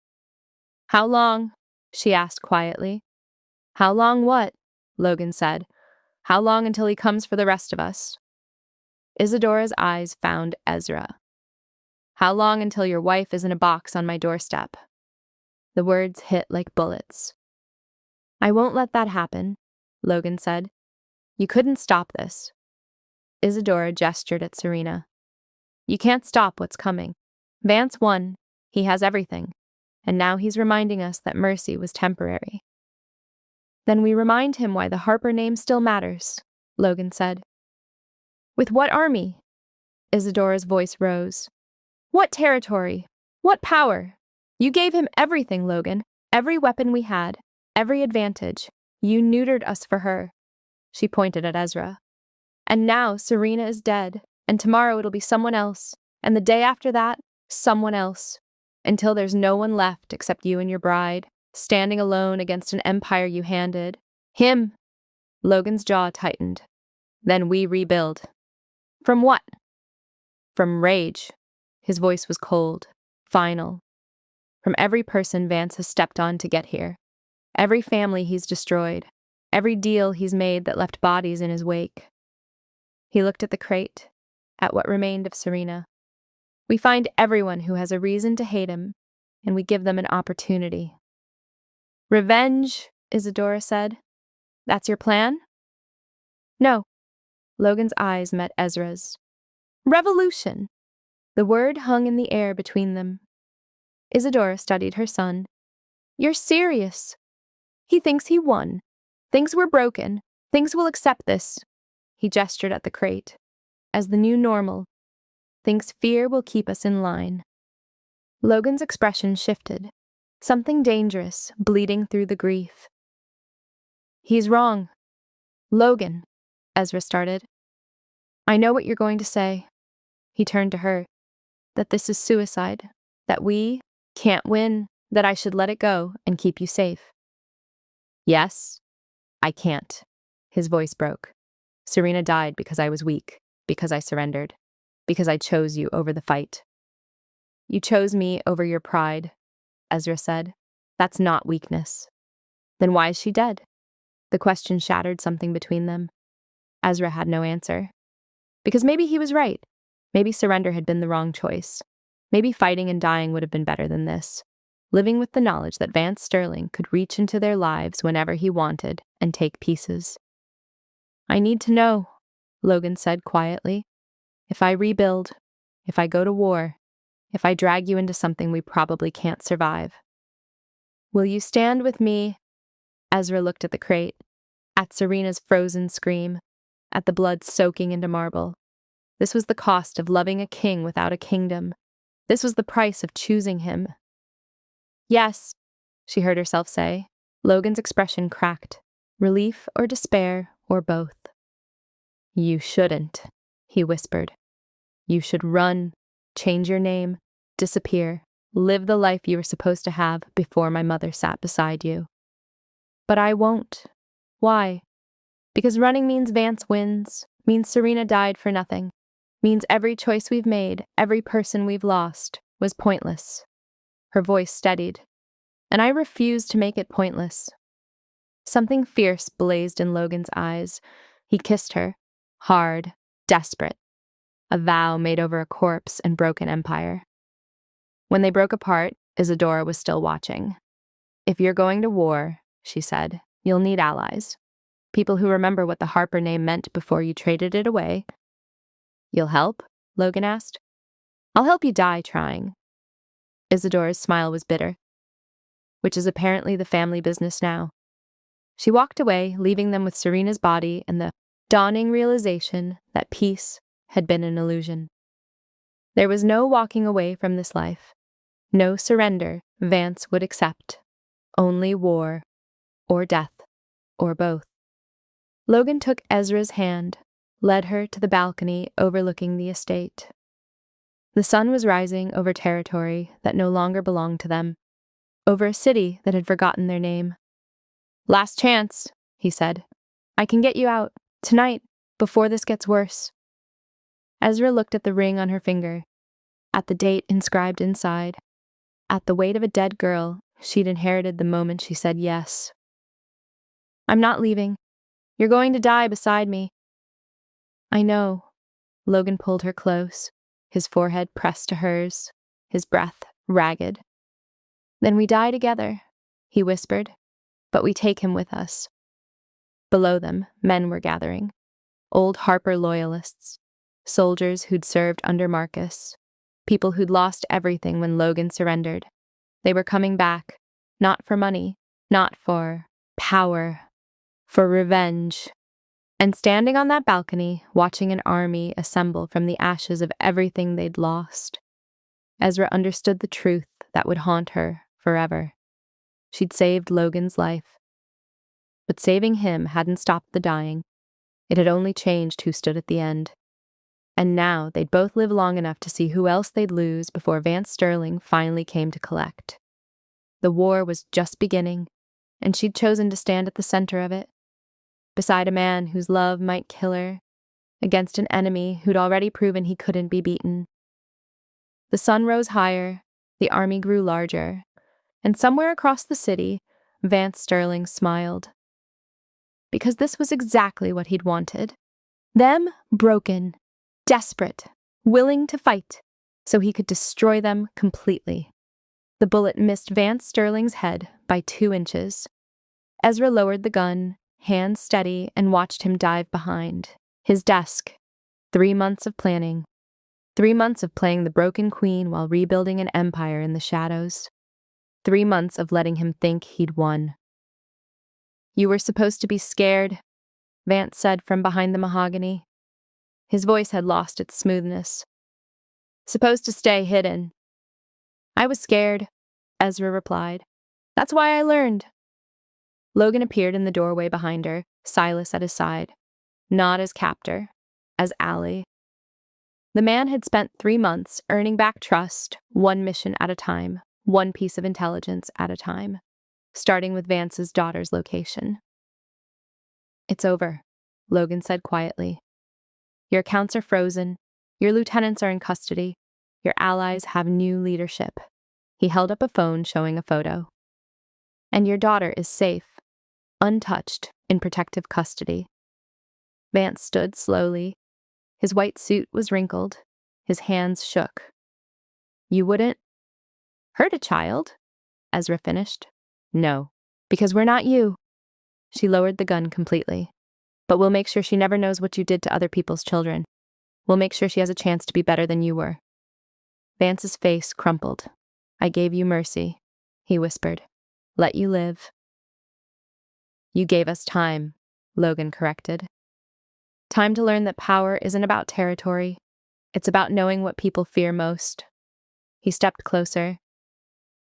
How long? She asked quietly. How long what? Logan said. How long until he comes for the rest of us? Isadora's eyes found Ezra. How long until your wife is in a box on my doorstep? The words hit like bullets. I won't let that happen, Logan said. You couldn't stop this. Isadora gestured at Serena. You can't stop what's coming. Vance won. He has everything. And now he's reminding us that mercy was temporary. Then we remind him why the Harper name still matters, Logan said. With what army? Isadora's voice rose. What territory? What power? You gave him everything, Logan. Every weapon we had. Every advantage. You neutered us for her. She pointed at Ezra. And now Serena is dead, and tomorrow it'll be someone else, and the day after that, someone else, until there's no one left except you and your bride, standing alone against an empire you handed. Him! Logan's jaw tightened. Then we rebuild. From what? From rage. His voice was cold, final. From every person Vance has stepped on to get here. Every family he's destroyed. Every deal he's made that left bodies in his wake. He looked at the crate, at what remained of Serena. We find everyone who has a reason to hate him, and we give them an opportunity. Revenge, Isadora said. That's your plan? No. Logan's eyes met Ezra's. Revolution! The word hung in the air between them. Isadora studied her son. You're serious. He thinks he won. Things were broken. Things will accept this. He gestured at the crate. As the new normal. Thinks fear will keep us in line. Logan's expression shifted. Something dangerous, bleeding through the grief. He's wrong. Logan, Ezra started. I know what you're going to say. He turned to her. That this is suicide. That we can't win. That I should let it go and keep you safe. Yes, I can't. His voice broke. Serena died because I was weak, because I surrendered, because I chose you over the fight. You chose me over your pride, Ezra said. That's not weakness. Then why is she dead? The question shattered something between them. Ezra had no answer. Because maybe he was right. Maybe surrender had been the wrong choice. Maybe fighting and dying would have been better than this. Living with the knowledge that Vance Sterling could reach into their lives whenever he wanted and take pieces. I need to know, Logan said quietly. If I rebuild, if I go to war, if I drag you into something we probably can't survive. Will you stand with me? Ezra looked at the crate, at Serena's frozen scream, at the blood soaking into marble. This was the cost of loving a king without a kingdom. This was the price of choosing him. Yes, she heard herself say. Logan's expression cracked. Relief or despair or both. You shouldn't, he whispered. You should run, change your name, disappear, live the life you were supposed to have before my mother sat beside you. But I won't. Why? Because running means Vance wins, means Serena died for nothing, means every choice we've made, every person we've lost, was pointless. Her voice steadied. And I refused to make it pointless. Something fierce blazed in Logan's eyes. He kissed her, hard, desperate, a vow made over a corpse and broken empire. When they broke apart, Isadora was still watching. If you're going to war, she said, you'll need allies. People who remember what the Harper name meant before you traded it away. You'll help? Logan asked. I'll help you die trying. Isadora's smile was bitter. Which is apparently the family business now. She walked away, leaving them with Serena's body and the dawning realization that peace had been an illusion. There was no walking away from this life. No surrender Vance would accept. Only war, or death, or both. Logan took Ezra's hand, led her to the balcony overlooking the estate. The sun was rising over territory that no longer belonged to them, over a city that had forgotten their name. Last chance, he said. I can get you out, tonight, before this gets worse. Ezra looked at the ring on her finger, at the date inscribed inside, at the weight of a dead girl she'd inherited the moment she said yes. I'm not leaving. You're going to die beside me. I know. Logan pulled her close, his forehead pressed to hers, his breath ragged. Then we die together, he whispered, but we take him with us. Below them, men were gathering. Old Harper loyalists, soldiers who'd served under Marcus, people who'd lost everything when Logan surrendered. They were coming back, not for money, not for power, for revenge. And standing on that balcony, watching an army assemble from the ashes of everything they'd lost, Ezra understood the truth that would haunt her forever. She'd saved Logan's life. But saving him hadn't stopped the dying. It had only changed who stood at the end. And now they'd both live long enough to see who else they'd lose before Vance Sterling finally came to collect. The war was just beginning, and she'd chosen to stand at the center of it, beside a man whose love might kill her, against an enemy who'd already proven he couldn't be beaten. The sun rose higher, the army grew larger, and somewhere across the city, Vance Sterling smiled. Because this was exactly what he'd wanted. Them broken, desperate, willing to fight, so he could destroy them completely. The bullet missed Vance Sterling's head by 2 inches. Ezra lowered the gun, hands steady, and watched him dive behind. His desk. 3 months of planning. 3 months of playing the broken queen while rebuilding an empire in the shadows. 3 months of letting him think he'd won. You were supposed to be scared, Vance said from behind the mahogany. His voice had lost its smoothness. Supposed to stay hidden. I was scared, Ezra replied. That's why I learned. Logan appeared in the doorway behind her, Silas at his side. Not as captor, as ally. The man had spent 3 months earning back trust, one mission at a time, one piece of intelligence at a time, starting with Vance's daughter's location. It's over, Logan said quietly. Your accounts are frozen, your lieutenants are in custody, your allies have new leadership. He held up a phone showing a photo. And your daughter is safe, untouched, in protective custody. Vance stood slowly. His white suit was wrinkled. His hands shook. You wouldn't hurt a child? Ezra finished. No, because we're not you. She lowered the gun completely. But we'll make sure she never knows what you did to other people's children. We'll make sure she has a chance to be better than you were. Vance's face crumpled. I gave you mercy, he whispered. Let you live. You gave us time, Logan corrected. Time to learn that power isn't about territory. It's about knowing what people fear most. He stepped closer.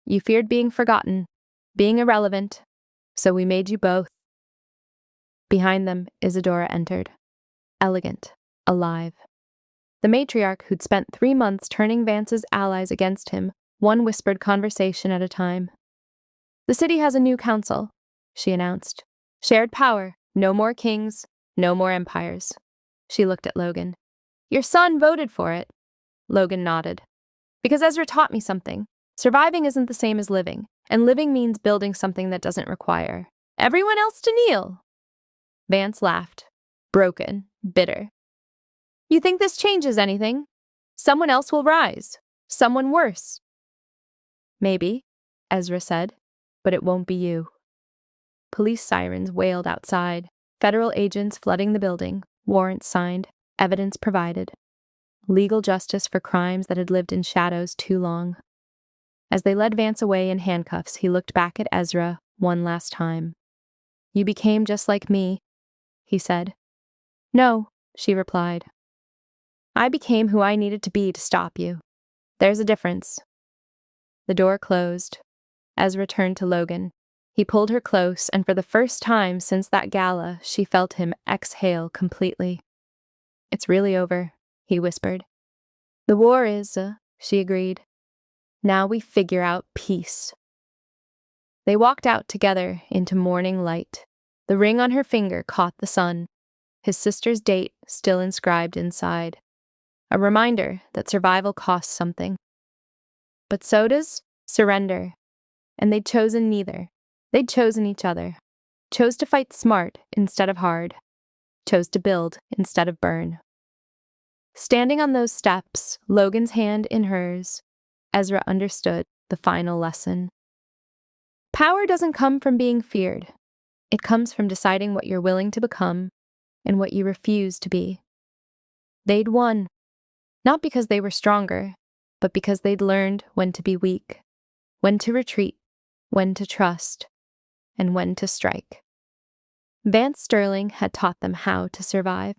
You feared being forgotten, being irrelevant, so we made you both. Behind them, Isadora entered. Elegant, alive. The matriarch who'd spent 3 months turning Vance's allies against him, one whispered conversation at a time. The city has a new council, she announced. Shared power, no more kings, no more empires. She looked at Logan. Your son voted for it. Logan nodded. Because Ezra taught me something. Surviving isn't the same as living, and living means building something that doesn't require everyone else to kneel. Vance laughed, broken, bitter. You think this changes anything? Someone else will rise. Someone worse. Maybe, Ezra said, but it won't be you. Police sirens wailed outside, federal agents flooding the building, warrants signed, evidence provided. Legal justice for crimes that had lived in shadows too long. As they led Vance away in handcuffs, he looked back at Ezra one last time. You became just like me, he said. No, she replied. I became who I needed to be to stop you. There's a difference. The door closed. Ezra turned to Logan. He pulled her close, and for the first time since that gala, she felt him exhale completely. It's really over, he whispered. The war is, she agreed. Now we figure out peace. They walked out together into morning light. The ring on her finger caught the sun, his sister's date still inscribed inside. A reminder that survival costs something. But so does surrender. And they'd chosen neither. They'd chosen each other. Chose to fight smart instead of hard. Chose to build instead of burn. Standing on those steps, Logan's hand in hers, Ezra understood the final lesson. Power doesn't come from being feared. It comes from deciding what you're willing to become and what you refuse to be. They'd won, not because they were stronger, but because they'd learned when to be weak, when to retreat, when to trust, and when to strike. Vance Sterling had taught them how to survive,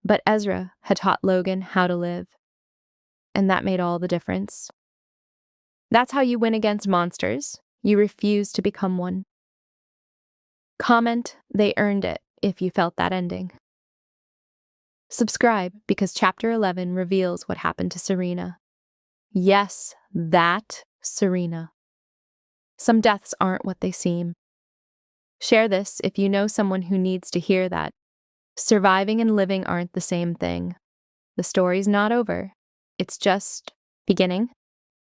but Ezra had taught Logan how to live, and that made all the difference. That's how you win against monsters. You refuse to become one. Comment, they earned it, if you felt that ending. Subscribe, because Chapter 11 reveals what happened to Serena. Yes, that Serena. Some deaths aren't what they seem. Share this if you know someone who needs to hear that. Surviving and living aren't the same thing. The story's not over. It's just beginning.